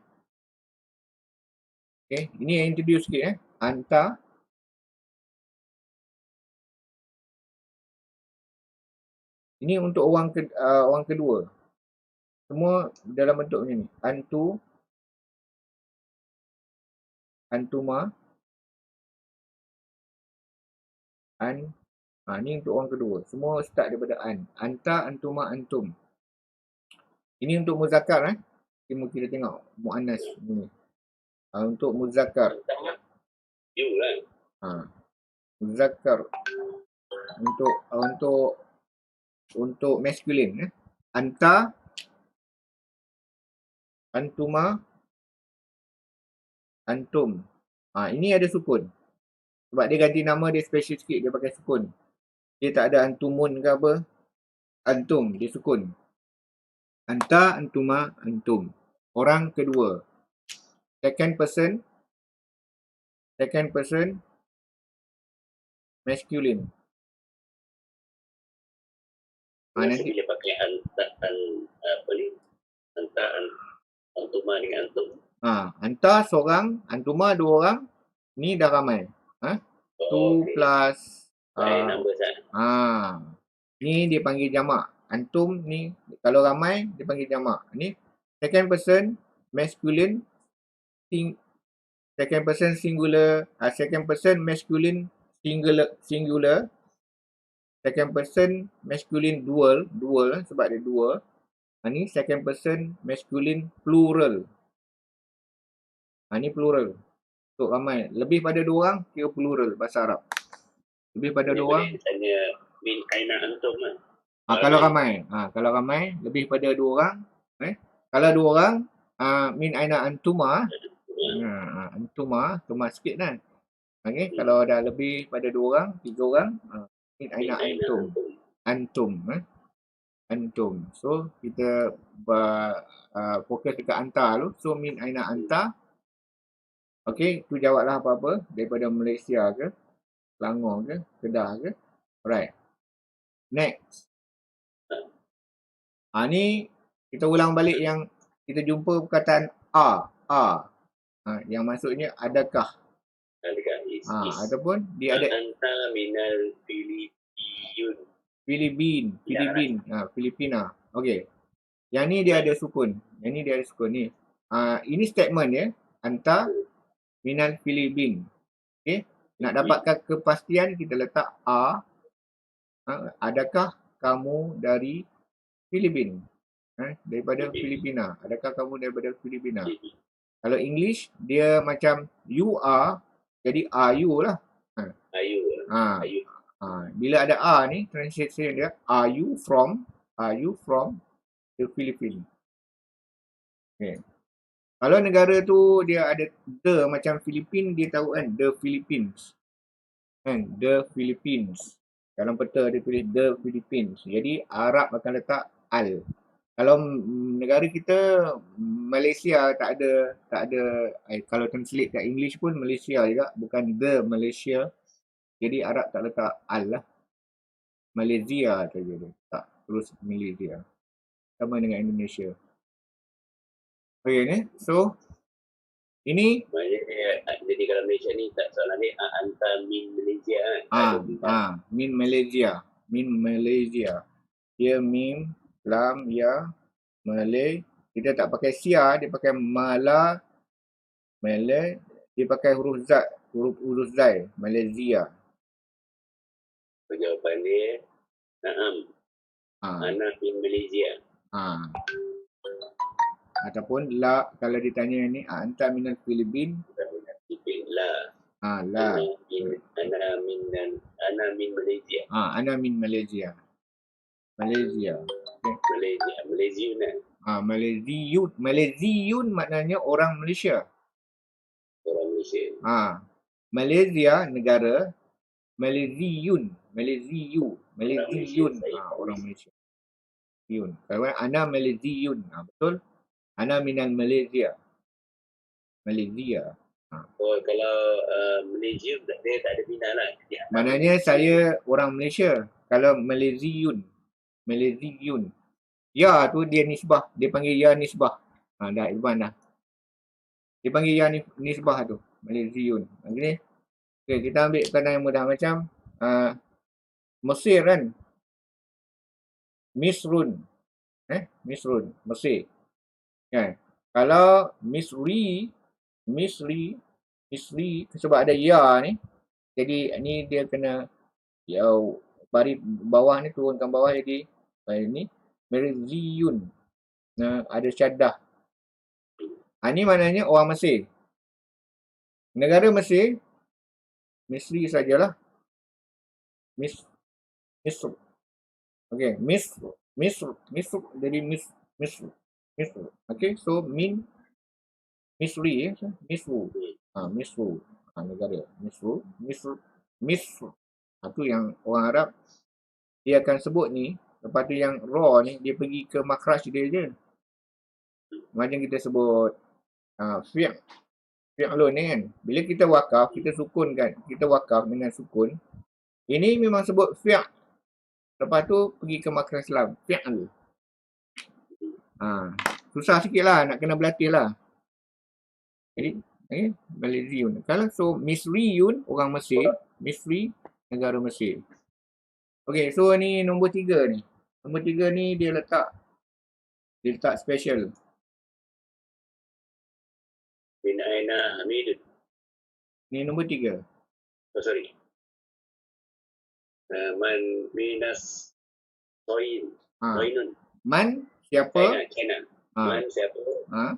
Okay. Ini yang introduce sikit. Anta. Ini untuk orang kedua. Semua dalam bentuk macam ni. Antu. Antuma. Ni untuk orang kedua. Semua start daripada an. Anta, antuma, antum. Ini untuk muzakkar. Kita tengok muannas ni. Untuk muzakkar. You lah. Muzakkar. Untuk masculine. Anta. Antuma. Antum. Ini ada sukun. Sebab dia ganti nama dia special sikit. Dia pakai sukun. Dia tak ada antumun ke apa. Antum. Dia sukun. Anta, antuma, antum. Orang kedua. Second person. Masculine. Nanti bila pakai anta, apa ni? Anta, antuma dengan antum. Anta seorang, antuma 2 orang, ni dah ramai. 2 plus Number sah. ni dia panggil jamak. Antum ni kalau ramai dia panggil jamak. Ni second person masculine second person singular, second person masculine singular, second person masculine dual sebab dia dua. Ni second person masculine plural. Ni plural. Untuk ramai. Lebih pada 2 orang kira plural bahasa Arab. Lebih pada 2 orang. Tanya min aina antum lah. Kalau ramai. Kalau ramai lebih pada 2 orang. Kalau 2 orang min aina antuma. Antuma sikit kan. Kalau dah lebih pada 2 orang, 3 orang, min aina antum. Antum. So kita fokus dekat anta dulu. So min aina anta. Okey, tu jawablah apa-apa daripada Malaysia ke, Selangor ke, Kedah ke. Alright. Next. Ni kita ulang balik yang kita jumpa perkataan yang maksudnya adakah. Ataupun dia ada anta minal Filipina. Okey. Yang ni dia ada sukun. Ni. Ini statement dia. Anta minal Filipin. Okey. Nak dapatkan kepastian kita letak adakah kamu dari Filipin? Daripada Filipina. Adakah kamu daripada Filipina? Kalau English dia macam you are, jadi are you lah. Are you. Bila ada ni translation dia are you from the Philippines. Okay. Kalau negara tu dia ada the macam Filipin, dia tahu kan the Philippines. The Philippines. Dalam peta dia tulis the Philippines. Jadi Arab akan letak al. Kalau negara kita Malaysia tak ada kalau translate kat English pun Malaysia juga, bukan the Malaysia. Jadi Arab tak letak al lah. Malaysia saja dia. Tak terus Malaysia. Sama dengan Indonesia. Okey ni. So ini jadi kalau Malaysia ni tak soalan ni anta min Malaysia kan. Min Malaysia. Dia mim lam ya Malay. Kita tak pakai sia, dia pakai Malay. Dia pakai huruf zai, Malaysia. Jawapan dia na'am. Ana min Malaysia. Ataupun la, kalau ditanya ni anta minal Filipin. La. La. Ana min Malaysia. Ana min Malaysia. Malaysia. Okay. Malaysian kan? Malaysian maknanya orang Malaysia. Orang Malaysia. Malaysia negara. Malaysian. Orang Malaysia. Kalau ana Malaysian. Betul? Ana minal Malaysia. Kalau Malaysia dia tak ada bina lah. Maknanya saya orang Malaysia. Kalau Malaysian. Ya tu dia nisbah. Dia panggil ya nisbah. Dah Iban dah. Dia panggil ya nisbah tu. Malaysian. Okay, kita ambil perkataan yang mudah. Macam Mesir kan. Misrun. Mesir. Kan? Kalau Misri sebab ada ya ni. Jadi ni dia kena baris bawah ni turunkan bawah jadi ni Merziyun. Ada syaddah. Ni maknanya orang Mesir. Negara Mesir, Misri sajalah. Misr. Okey, Misr jadi Misr. Okey, so min Misri Misru. Misru. Negara Misr. Tu yang orang Arab dia akan sebut ni. Lepas tu yang ra ni dia pergi ke makhraj dia je. Macam kita sebut fi'lun ni kan. Bila kita wakaf, kita sukun kan. Kita wakaf dengan sukun. Ini memang sebut fi'. Lepas tu pergi ke makhraj lam. Fi'l. Susah sikit lah. Nak kena berlatih lah. Jadi, Malaysian. Kalau so Misriyun orang Mesir, Misri negara Mesir. Okey, so ni nombor 3 ni. Nombor 3 ni dia letak special. Min aina Hamidun. Ni nombor 3. Oh, sorry. Man minas Soin. Ha. Soinun. Man siapa? China. Ha. Man siapa? Ha.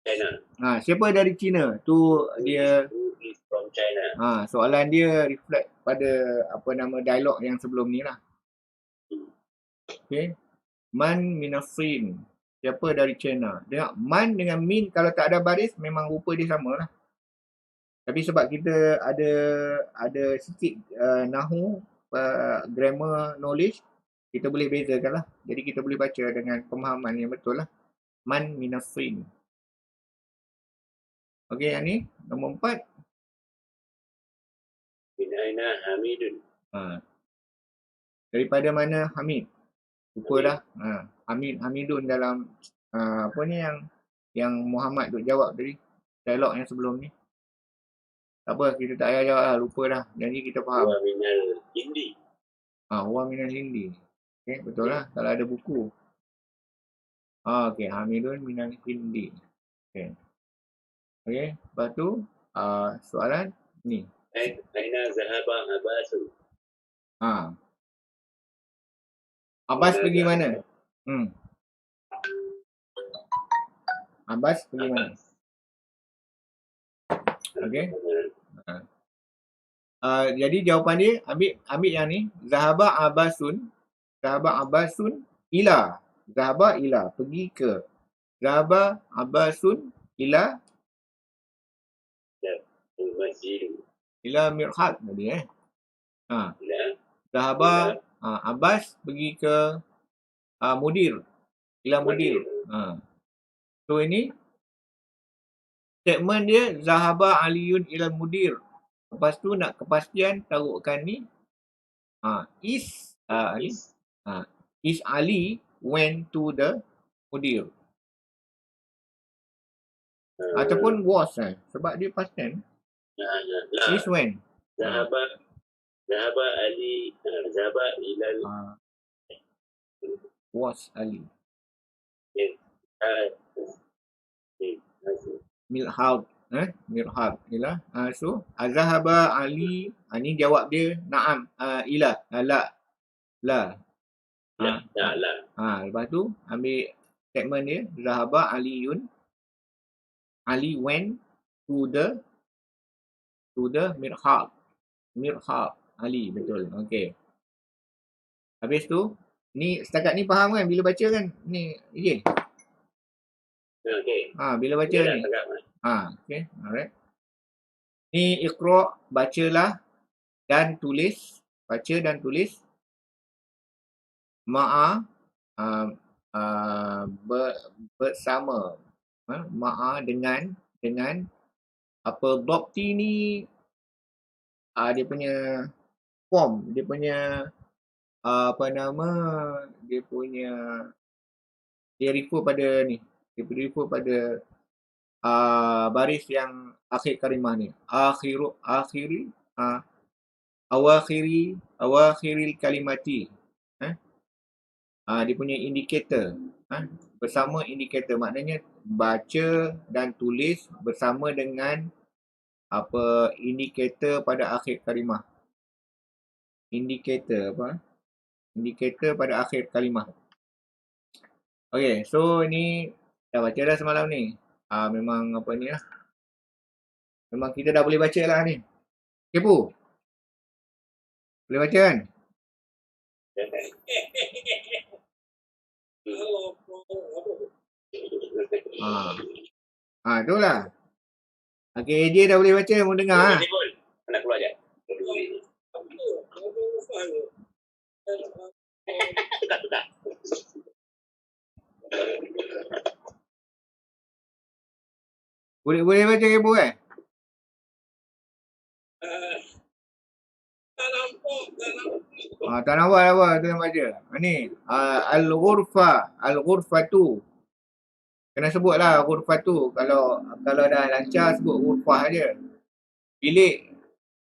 China. Siapa dari China? Tu dia Who is from China? soalan dia reflect pada apa nama dialog yang sebelum ni lah. Okey. Man minasin. Siapa dari China? Tengok man dengan min kalau tak ada baris memang rupa dia sama lah. Tapi sebab kita ada sikit nahu grammar knowledge, kita boleh bezakan lah. Jadi kita boleh baca dengan pemahaman yang betul lah. Man minasin. Okey, yang ni nombor 4. Min aina Hamidun. Daripada mana Hamid? Lupa dah. Hamidun dalam apa ni yang Muhammad duk jawab tadi. Dialog yang sebelum ni. Tak apa, kita tak payah jawab lah. Lupa dah. Jadi kita faham. Wa minal Hindi. Wa minal Hindi. Okay, betul lah. Kalau ada buku. Okay. Hamidun minal Hindi. Okay. Okay. Lepas tu, soalan ni. Aina zahaba Abbasu. Abbas pergi mana? Abbas pergi mana? Okay. Jadi jawapan dia ambil yang ni. Zahaba Abbasun ila. Zahaba ila, pergi ke. Zahaba Abbasun ila Masjid. Ila mirhad tadi Zahaba Abbas pergi ke mudir. Ila mudir. So ini statement dia Zahaba Aliyun ila mudir. Lepas tu nak kepastian taruhkan ni is Ali went to the mudir. Ataupun was sebab dia past tense. Is when? Zahaba Ali. Zahaba ilal. Was Ali. Mirhad. Mirhad. Ila. So, Zahaba Ali. Ni jawab dia. Naam. Ila. La. Lepas tu, ambil statement dia. Zahaba Aliyun. Ali went to the mirhad. Mirhad. Ali. Betul. Okay. Habis tu, ni setakat ni faham kan bila baca kan? Ni, okay. Bila baca ni. Okay. Alright. Ni Iqra, bacalah dan tulis. Baca dan tulis. Ma'a bersama. Ma'a dengan apa dhabti ni dia punya form, dia punya dia refer pada ni. Dia refer pada baris yang akhir kalimah ni. Awakhiril kalimati. Dia punya indikator. Bersama indikator. Maknanya baca dan tulis bersama dengan apa indikator pada akhir kalimah. Indikator pada akhir kalimah. Okay, so ni dah baca dah semalam ni. Memang apa ni lah. Memang kita dah boleh baca lah ni. Kepo? Boleh baca kan? Itulah. Okay, dia dah boleh baca, mau dengar. Nak keluar je. Tukar. Boleh baca Kepo kan? Tak nampak apa tu yang baca. Ni al-ghurfatu Kena sebut lah ghurfah tu. Kalau dah lancar sebut ghurfah aja. Bilik.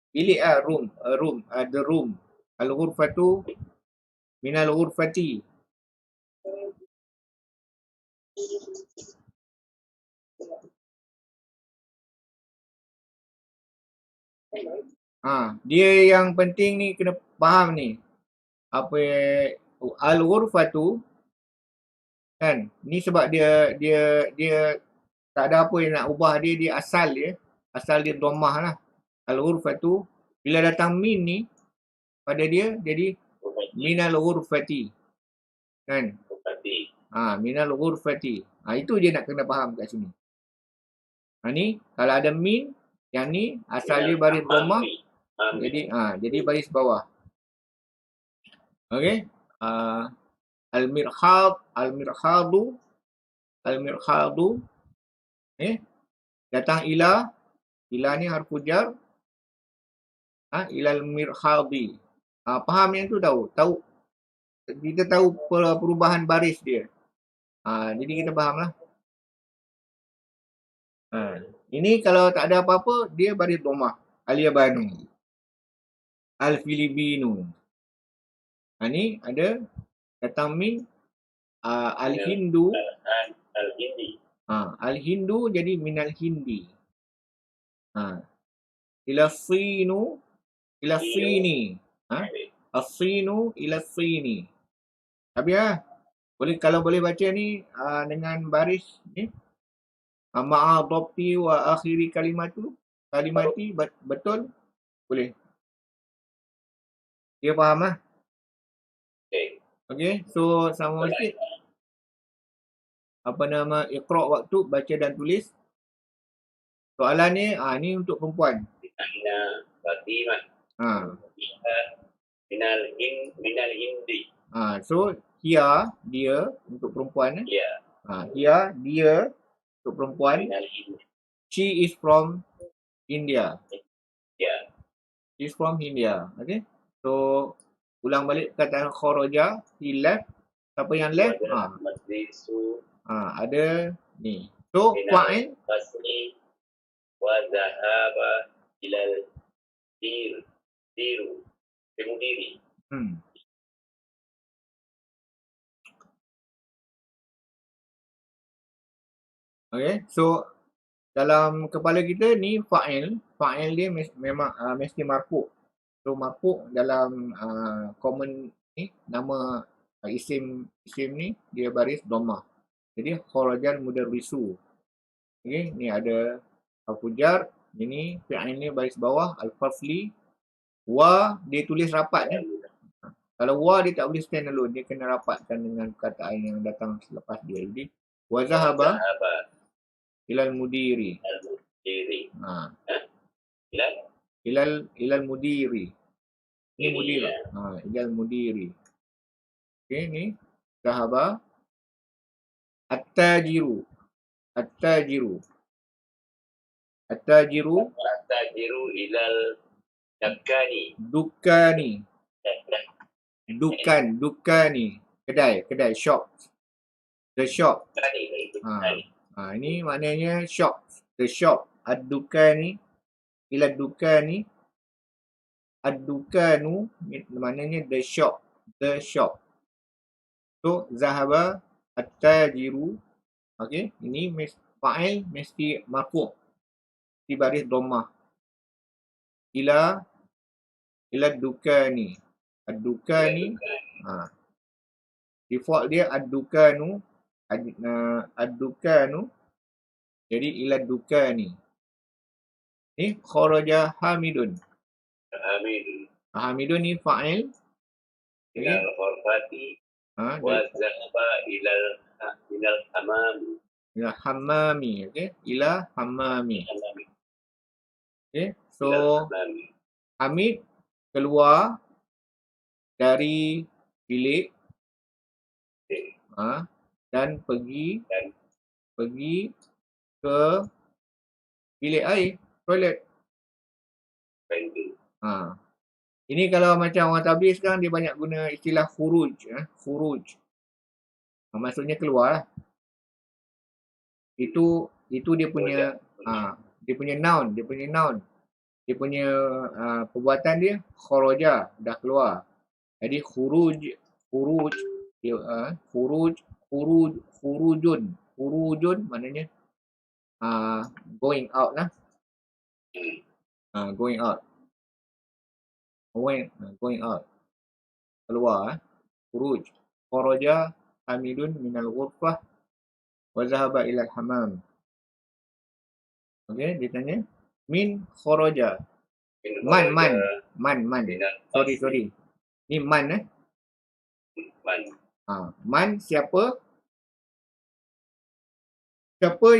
Bilik lah, room. Room. The room. Al-ghurfah tu minal ghurfati. Dia yang penting ni kena faham ni. Apa al-ghurfah tu kan. Ni sebab dia tak ada apa yang nak ubah dia asal dia dhammah lah. Al-ghurfah tu bila datang min ni pada dia jadi minal ghurfati. Kan? Minal ghurfati. Itu je nak kena faham kat sini. Ni kalau ada min, yang ni asal dia baris dhammah. Jadi baris bawah. Okey. Al-mirhadu datang ila ni harfu jar. Ilal mirhadi. Faham yang tu tahu kita tahu perubahan baris dia. Jadi kita faham lah. Ini kalau tak ada apa-apa dia baris dhammah. Al-Yabanu, Al-Filipinu. Ni ada datang min. Al-Hindu. Al-Hindu jadi minal Hindi. Ila-Sinu. Ila-Sini. As-Sinu ila-Sini. Habis lah. Kalau boleh baca ni dengan baris ni. Ma'adhabti wa akhiri kalimati betul. Boleh. Dia faham lah. Okay. So sama sikit. Iqra' waktu baca dan tulis. Soalan ni ni untuk perempuan. Minal Hindi. So Hia dia untuk perempuan. Hia dia untuk perempuan. She is from India. She is from India. Okay. So ulang balik kata kharaja, he left. Siapa yang left? Ada ni. So fa'il wa dhahaba ilal diru. Okay, so dalam kepala kita ni fa'il dia memang mesti marfu'. So marfu' dalam common ni nama isim ni dia baris dhammah. Jadi kharajal mudarrisu. Okay, ni ada harfu jar, ini fi'il ni baris bawah al-fasli. Wa dia tulis rapat ya. Kalau wa dia tak boleh stand alone, dia kena rapatkan dengan perkataan yang datang selepas dia. Jadi wa zahaba ilal mudiri. Ilal mudiri. Ini mudir. Ilal mudiri. Okey, ni zahaba at-tajiru. At-tajiru ilal dukani. Dukani. Kedai, shop. The shop. Ini maknanya shop. The shop. Ad-dukani ila dukani. Ad-dukanu maknanya the shop. The shop. So zahaba at-tajiru. Okey, ini fa'il mesti marfu'. Di baris dhammah. Ila dukani. Ad-dukani. Default dia ad-dukanu. Ad-dukanu. Jadi ila dukani. Ni kharaja Hamidun. Hamidun ni fa'il. Ilal ghurfati. Wa zahaba ilal hamami. Ila hammami. Okay. Ila hammami. Okay. So Hamid keluar dari bilik dan pergi ke bilik air, toilet. Ini kalau macam orang tabligh sekarang dia banyak guna istilah khuruj. Khuruj. Maksudnya keluar lah. Itu dia punya dia punya noun, dia punya perbuatan dia kharaja, dah keluar. Jadi khuruj dia khurujun maknanya going out lah. Going out. Going out. Keluar. Khuruj. Kharaja Hamidun minal ghurfah wa zahaba ila al-hammam. Okey, dia tanya min kharaja. Man. Sorry. Ni man Man siapa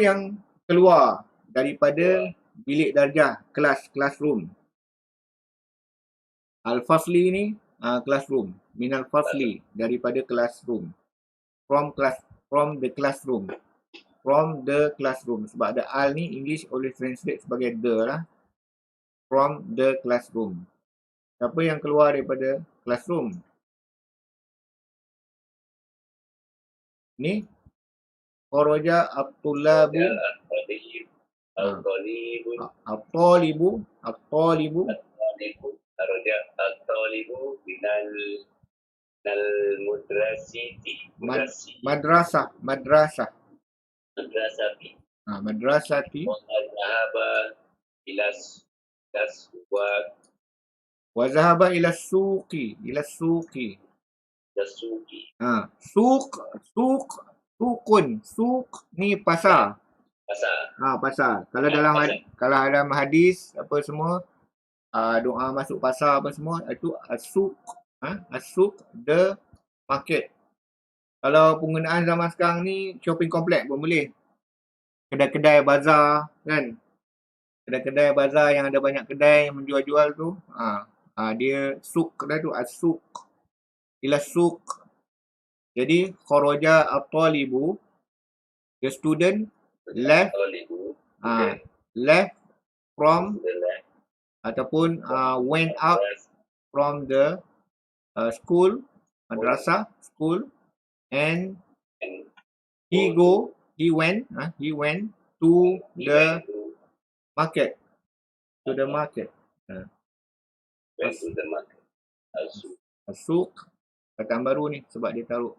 yang keluar daripada bilik darjah, classroom. Al-fasli ni classroom. Minal fasli, daripada classroom. From the classroom. From the classroom. Sebab ada al ni English always translate sebagai the lah. From the classroom. Siapa yang keluar daripada classroom? Ni kharaja at-tullabu kharaja at-talibu minal madrasati wa zahaba ila suqi suq ni pasar. Pasar. Kalau dalam hadis apa semua doa masuk pasar apa semua itu as-suq. As-suq, the market. Kalau penggunaan zaman sekarang ni shopping complex pun boleh. Kedai-kedai bazar kan. Kedai-kedai bazar yang ada banyak kedai yang menjual-jual tu, dia suq kedai tu as-suq. Ila suq. Jadi kharaja at-talibu, the student left from ataupun went out from the school, madrasah, school, and he went to the market. As-suq, kataan baru ni sebab dia taruh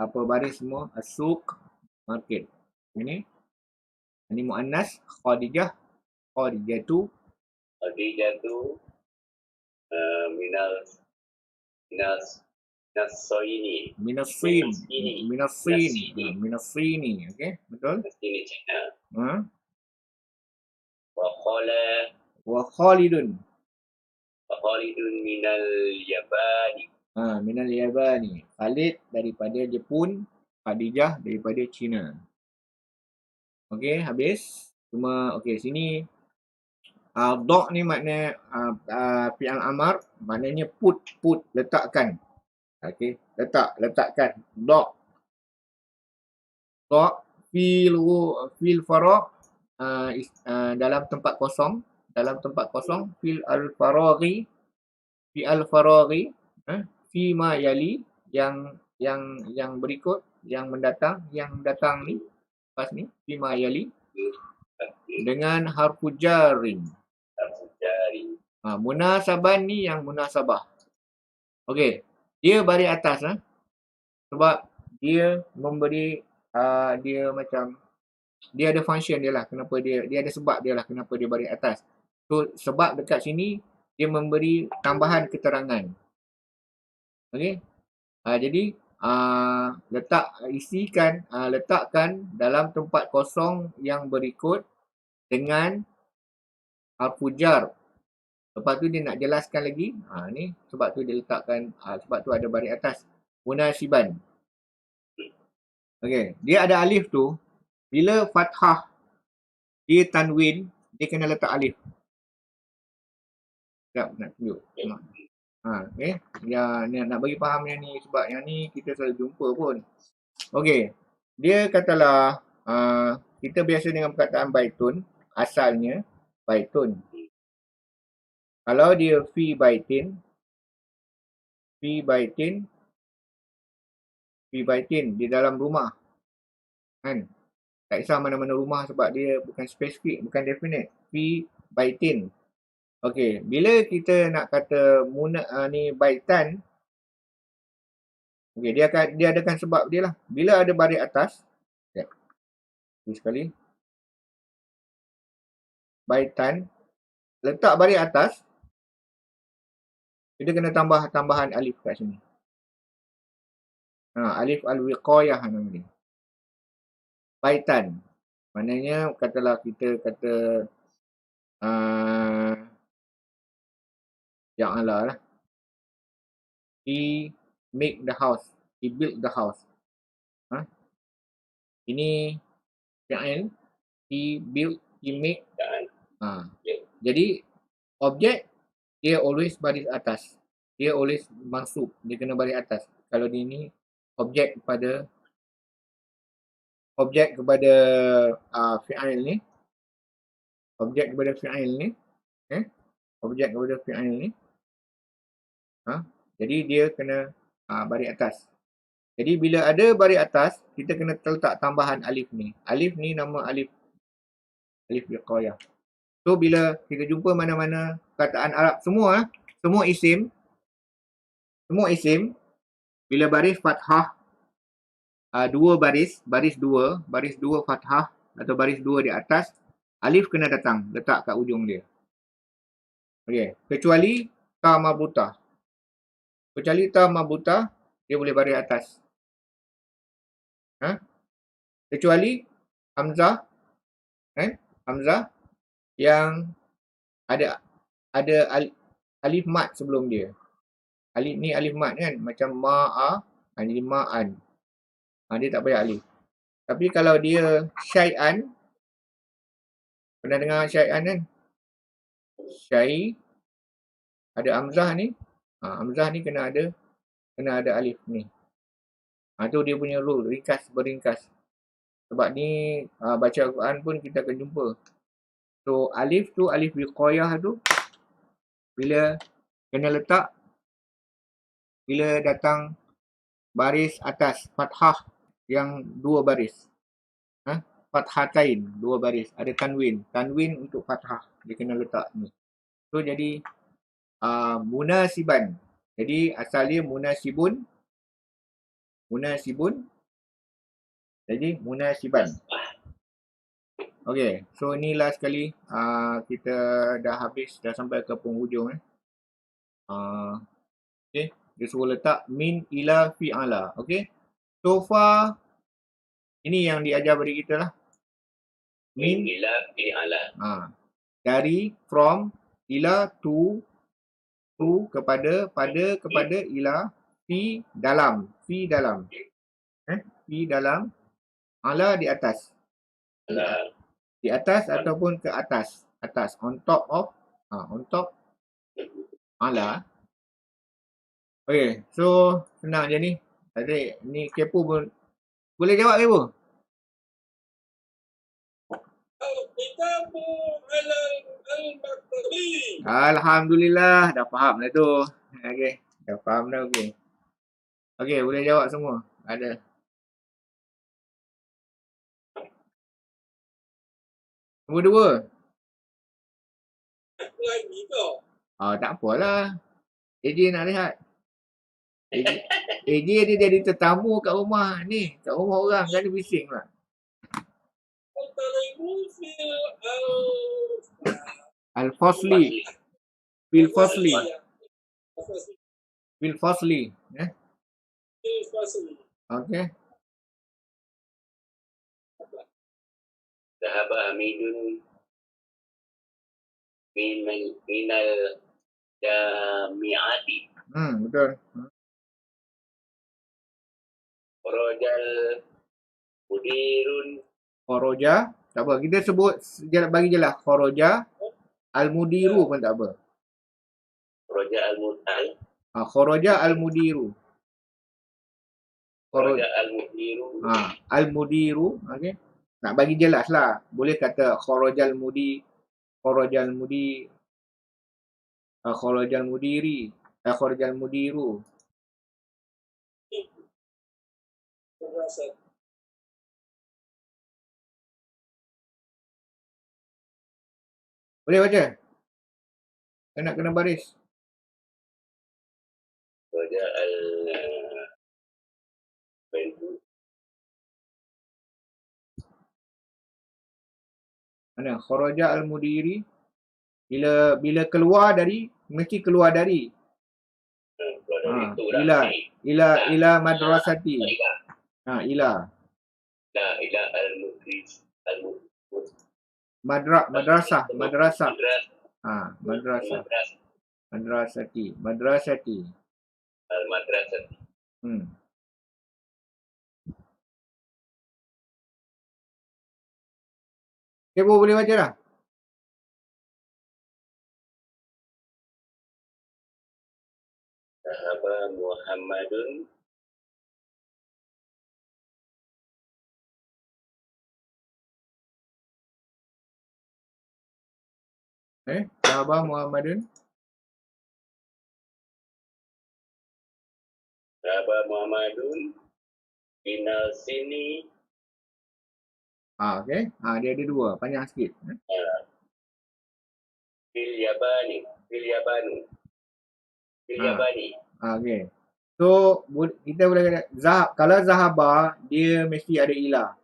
apa baris semua. As-suq, market. Ini muannas, khadijatu minasini. Okey, betul? Wa Khalidun minal yabani. Khalid daripada Jepun, Khadijah daripada China. Okey, habis. Sini dok ni makna fi'al amar, maknanya put, letakkan. Okey, letakkan. Dok fil faragh dalam tempat kosong, fil al-faraghi fi ma yali yang berikut, yang datang ni pas ni fi ma yali dengan harfu jarin. Munasaban ni yang munasabah. Okey, dia baris atas sebab dia memberi dia macam dia ada function dia lah, kenapa dia ada sebab dia lah kenapa dia baris atas. So sebab dekat sini dia memberi tambahan keterangan. Okey. Jadi letakkan dalam tempat kosong yang berikut dengan harfu jar. Lepas tu dia nak jelaskan lagi. Ni sebab tu dia letakkan, sebab tu ada baris atas. Munasiban. Okey, dia ada alif tu. Bila fathah dia tanwin, dia kena letak alif. Sekejap nak tunjuk. Okey. Ya, nak bagi faham yang ni sebab yang ni kita selalu jumpa pun. Okey. Dia katalah kita biasa dengan perkataan baitun, asalnya baitun. Kalau dia fi baitin di dalam rumah. Kan? Tak kisah mana-mana rumah sebab dia bukan spesifik, bukan definite. Fi baitin. Okey, bila kita nak kata ni baitan, okey, dia adakan sebab dia lah. Bila ada baris atas, sekejap. Sekali. Baitan, letak baris atas, kita kena tambah tambahan alif kat sini. Alif al-wiqayah nama dia. Baitan. Maknanya katalah kita kata yang Allah lah. He make the house. He built the house. Ini fi'il. He built, he make. Jadi objek dia always baris atas. Dia always mansub. Dia kena baris atas. Kalau dia ni objek kepada fi'il ni. Objek kepada fi'il ni. Objek kepada fi'il ni. Jadi dia kena baris atas. Jadi bila ada baris atas, kita kena letak tambahan alif ni. Alif ni nama alif wiqayah. So bila kita jumpa mana-mana perkataan Arab semua isim, bila baris fathah, dua baris dua fathah atau baris dua di atas, alif kena datang, letak kat ujung dia. Okey, kecuali ta marbutah. Dia boleh baris atas. Kecuali hamzah, hamzah yang ada alif mat sebelum dia. Alif ni alif mat kan, macam ma'a, ini ma'an. Dia tak payah alif. Tapi kalau dia syai'an, pernah dengar syai'an kan? Syai' ada hamzah ni. Hamzah ni kena ada alif ni. Tu dia punya rule, beringkas. Sebab ni baca Al-Quran pun kita akan jumpa. So alif tu, alif wiqayah tu, bila kena letak, bila datang baris atas, fathah yang dua baris. Fathatain, dua baris. Ada tanwin. Tanwin untuk fathah. Dia kena letak ni. So jadi munasiban. Jadi asal dia munasibun. Jadi munasiban. Okey, so ni last sekali. Kita dah habis, dah sampai ke penghujung. Okey, dia suruh letak min ila fi'ala. Okey, so far ini yang diajar bagi kita lah. Min ila fi'ala. Dari, from, ila, to, kepada, pada, kepada, ila, fi, dalam. Fi dalam, ala di atas. Di atas ataupun ke atas. On top of, ala. Okay, so senang je ni. Adik, ni kepo pun. Boleh jawab kepo? Alhamdulillah, dah faham dah tu. Okay, dah faham dah. Okay, boleh jawab semua. Ada. Nombor 2. Tak apalah. AJ nak lihat. AJ dia jadi tetamu kat rumah ni. Kat rumah orang kan dia bising lah. Al-Fasli. Fil Fasli. Okay. Dhahaba Hamidun minal jami'ati. Betul. Kharajal mudirun. Kharaja, tak apa. Kita sebut, bagi je lah. Kharaja al-mudiru pun tak apa. Kharaja al-mudiru. Kharaja al-mudiru. Al-mudiru, okey. Nak bagi jelas lah. Boleh kata kharajal mudi, kharajal mudiri, kharajal mudiru. Boleh baca? Kena baris. Raja al Mana? Kharaja al-mudiri. Bila keluar dari, mesti keluar dari. Ila madrasati. Ila. ila al-mudris Madrasah. madrasah Madrasati. al-madrasah. Okay, boleh baca dah. Sahaba Muhammadun Sahabat Muhammadun. Sahaba Muhammadun Binal sini Okay. Dia ada dua. Panjang sikit. Fil Yabani Okay. So, kita boleh kata, kalau Zahaba, dia mesti ada ilah.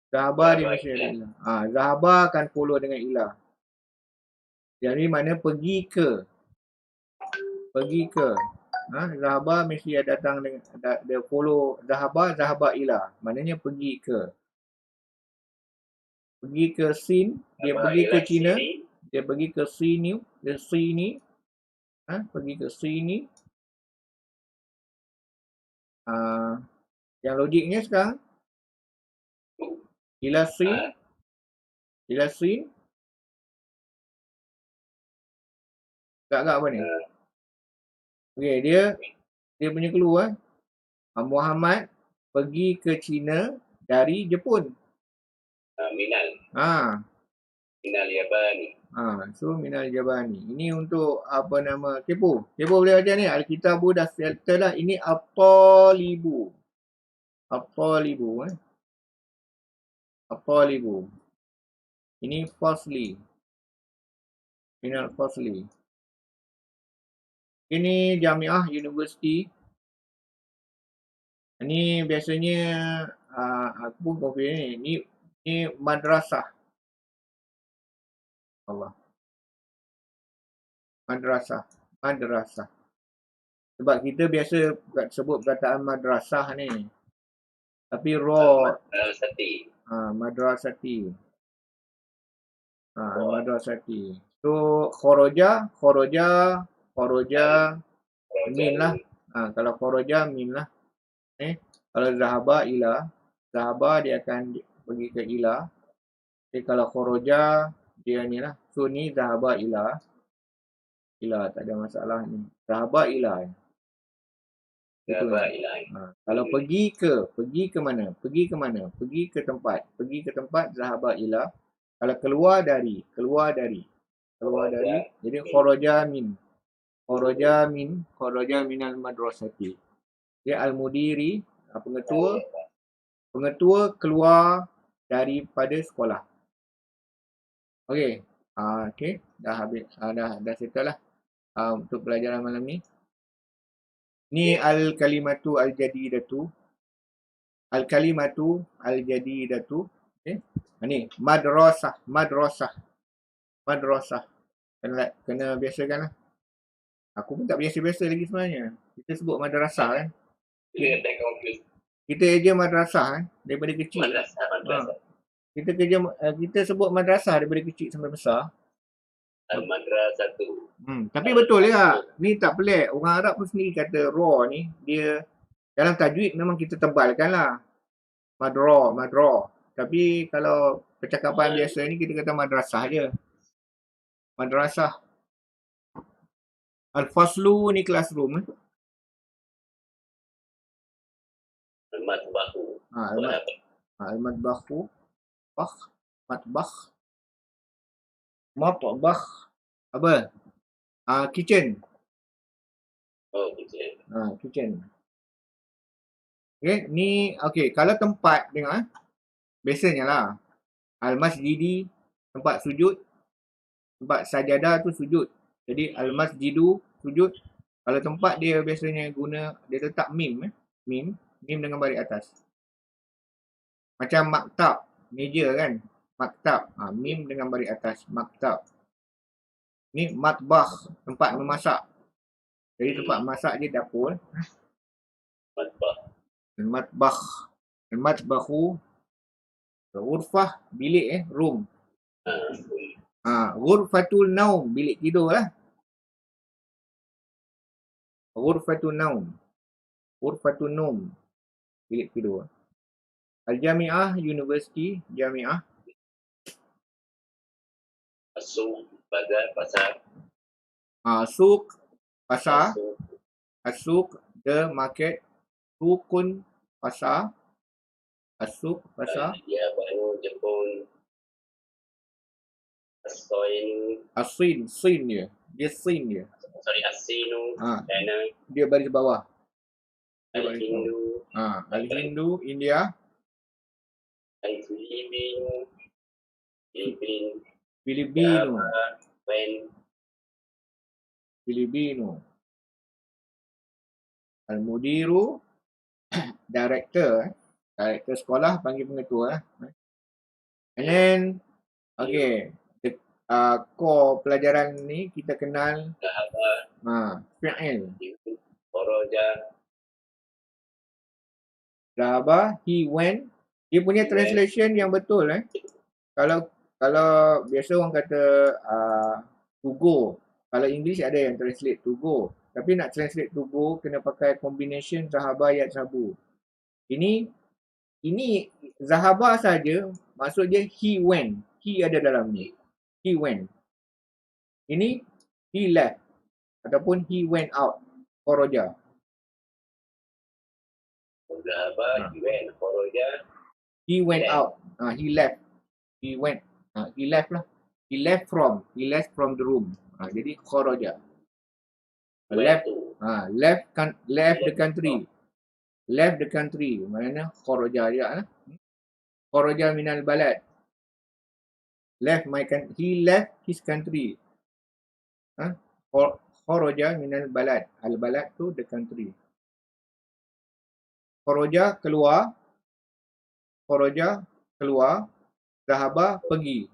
Zahaba dia mesti ada ilah. Zahaba akan follow dengan ilah. Jadi mana pergi ke. Zahaba mesti ada datang dengan, dia follow Zahaba ilah. Maknanya pergi ke. Pergi ke Sin, dia pergi ke China, dia pergi ke sini, pergi ke sini. Yang logiknya sekarang ila Sin agak apa ni? Okey, dia punya keluar. Muhammad pergi ke China dari Jepun. Minal Yabani. So minal Yabani. Ini untuk apa nama? Kepo boleh baca ni. Alkitabu dah settle lah. Ini At-Talibu. Ini Fasli. Minal Fasli. Ini Jamiah University. Ini biasanya aku pun confident ni. Ini madrasah. Allah. Madrasah. Sebab kita biasa sebut perkataan madrasah ni. Tapi madrasati. Madrasati. So kharaja min lah. Kalau kharaja min lah. Kalau zahaba ila, dia akan pergi ke ila. Kalau kharaja dia ni lah. So ni zahaba ila. Tak ada masalah ni. Zahaba ila. Kalau pergi ke mana? Pergi ke tempat. Zahaba ila. Kalau keluar dari. Jadi kharaja minal madrasati. Dia al-mudiri, pengetua keluar daripada sekolah. Okey. Dah habis. Dah settle lah. Untuk pelajaran malam ni. Ni al-kalimatu al-jadidatu. Okey. Ni madrasah. Kena biasakan lah. Aku pun tak biasa-biasa lagi sebenarnya. Kita sebut madrasah kan. Kita eja madrasah kan. Daripada kecil. Madrasah. Kita sebut madrasah daripada kecil sampai besar. Al-madrasah tu. Tapi betul ya. Ni tak pelik. Orang Arab pun sendiri kata ra ni. Dia dalam tajwid memang kita tebalkan lah. Madra. Tapi kalau percakapan biasa ni kita kata madrasah je. Madrasah. Al-faslu ni classroom. Al-matbahu. Al-matbahu. Matbakh. Apa? Kitchen. Kitchen. Okay, kalau tempat dengar. Biasanya lah. Al-masjidi, tempat sujud. Tempat sajadah tu sujud. Jadi al-masjidu sujud. Kalau tempat dia biasanya guna, dia letak mim. Mim dengan baris atas. Macam maktab, meja kan. Maktab. Mim dengan baris atas. Maktab. Ni matbah, tempat memasak. Jadi tempat masak dia dapur. Matbah. Matbah. Matbahu. Ghurfah, bilik room. Ghurfatul naum, bilik tidur lah. Ghurfatul naum. Ghurfatul naum, bilik tidur. Al-Jami'ah, university, Jami'ah. As-suq, bazar, pasar. Suq, pasar. As-suq, the market. Suqun, pasar. As-suq, pasar. Dia baru Jepun. As-sin, sin dia. Dia sin dia. Sorry, As-sinu, China. Dia baris bawah. Al-Hindu. Al-Hindu, India. Al-Filipino. Filipino. When Filipino. Al-Mudiru, director. Director sekolah panggil pengetua. And then, okay. Core pelajaran ni kita kenal fi'il. Dhahaba, he went. Dia punya translation yang betul Kalau biasa orang kata to go. Kalau English ada yang translate to go. Tapi nak translate to go kena pakai combination zahaba yazhabu. Ini zahaba saja, maksud dia he went. He ada dalam ni. He went. Ini he left ataupun he went out. Kharaja. Zahaba, he went. Kharaja. He went out. He left. He went. He left lah. He left from the room. Jadi kharaja. Left the country. Left the country. Maknanya kharaja dia. Kharaja minal balad. Left my country. He left his country. Kharaja minal balad. Al balad tu the country. Kharaja keluar. Kharaja keluar. Zahaba pergi.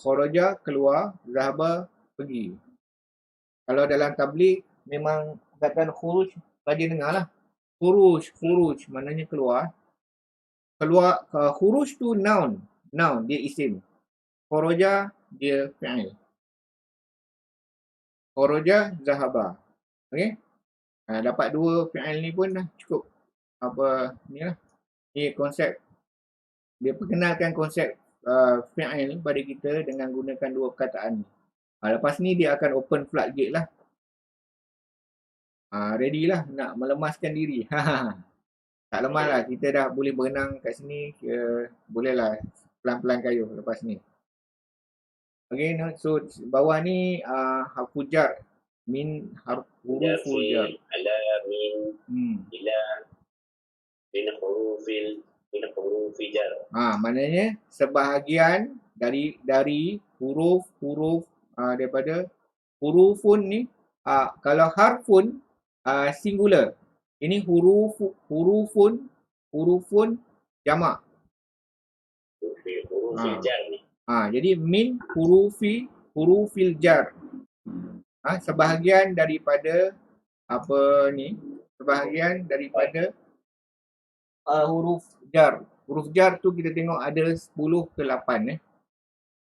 Kharaja keluar. Zahaba pergi. Kalau dalam tabligh memang katakan khuruj, rajin dengar lah. Khuruj maknanya keluar. Khuruj tu noun, dia isim. Kharaja dia fi'il. Kharaja zahaba. Okey? Dapat dua fi'il ni pun dah cukup ni lah. Ni konsep, dia perkenalkan konsep fi'il pada kita dengan gunakan dua perkataan ni. Lepas ni dia akan open floodgate lah. Ready lah nak melemaskan diri. Tak lemah lah, kita dah boleh berenang kat sini, boleh lah pelan-pelan kayuh lepas ni. Okay, so bawah ni harfu jar, min huruful jar. Ala, min, ila, min hurufil jar. Maknanya sebahagian dari huruf daripada hurufun ni, kalau harfun singular. Ini hurufun jamak. Hurufil jar ni. Jadi min hurufil jar. Sebahagian daripada sebahagian daripada huruf jar. Huruf jar tu kita tengok ada 10 ke 8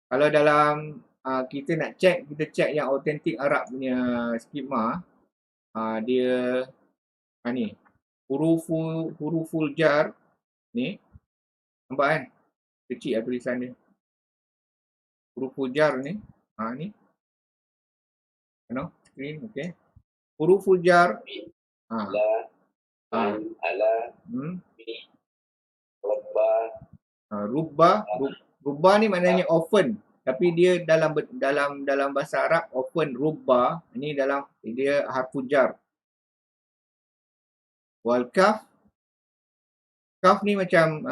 Kalau dalam kita nak check, kita check yang autentik Arab punya skema. Dia ni huruful jar ni, nampak kan? Kecil lah tulisan dia. Huruful jar ni, ni. Screen, okey. Huruful jar. Ala, Rubba ni maknanya often, tapi dia dalam bahasa Arab often rubba ni dalam dia harfu jar. Wal kaf ni macam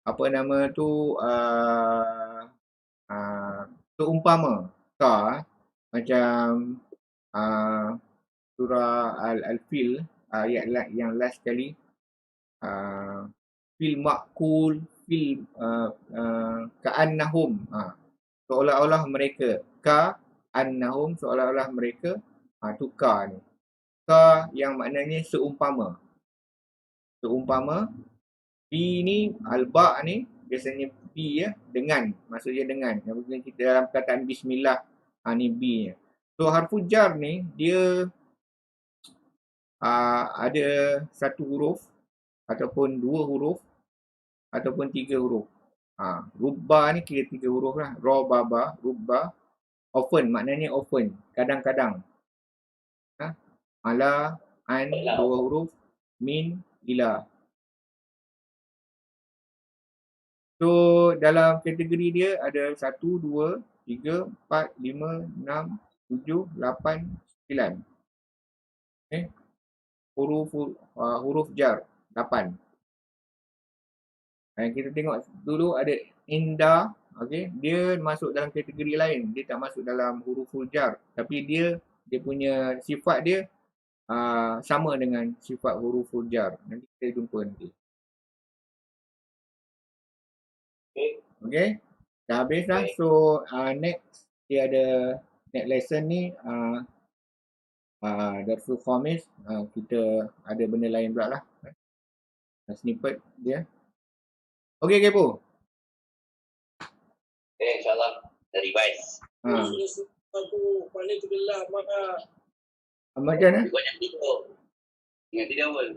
apa nama tu seumpama ka macam surah Al-Fil ayat yang last sekali, fil ma'kul fil ka'annahum, seolah-olah mereka, ka'annahum seolah-olah mereka, tu ka ni, ka yang maknanya seumpama. Bi ni al-ba ni biasanya bi ya, dengan, maksudnya dengan. Yang kita dalam perkataan bismillah, ni bi nya. So harfu jar ni dia ada satu huruf ataupun dua huruf ataupun tiga huruf. Rubba ni kira tiga huruf lah. Robaba, rubba. Often, maknanya often, kadang-kadang. Ala, an, dua huruf. Min, ila. So dalam kategori dia ada 1, 2, 3, 4, 5, 6, 7, 8, 9. Okay. Huruf jar 8. Kita tengok dulu ada inda, okey, dia masuk dalam kategori lain, dia tak masuk dalam huruful jar, tapi dia punya sifat dia sama dengan sifat huruful jar. Nanti kita jumpa nanti. Okey, dah habis dah. So next dia ada next lesson ni Darsul Khamis, kita ada benda lain pula lah, snippet dia. Okey Kepo. InsyaAllah kita revise. Aku paling tu belah maka Macam mana? Banyak video. Ingat tidak pun.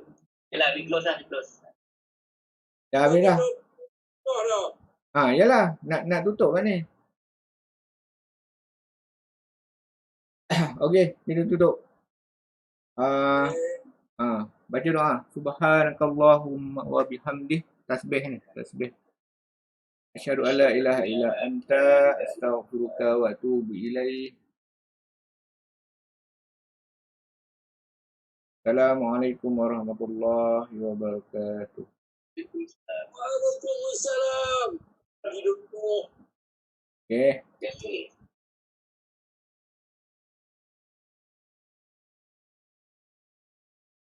Yalah, we close lah, close. Dah habis dah. dah. Yalah, nak tutup kan ni. Okey, kita tutup. Baca doa. Subhanakallahumma wa bihamdih. Tasbih ni, tasbih. Asyhadu an la ilaha illa anta astaghfiruka wa atubu ilaik. Assalamualaikum warahmatullahi wabarakatuh. Waalaikumsalam. Hidupku. Okey.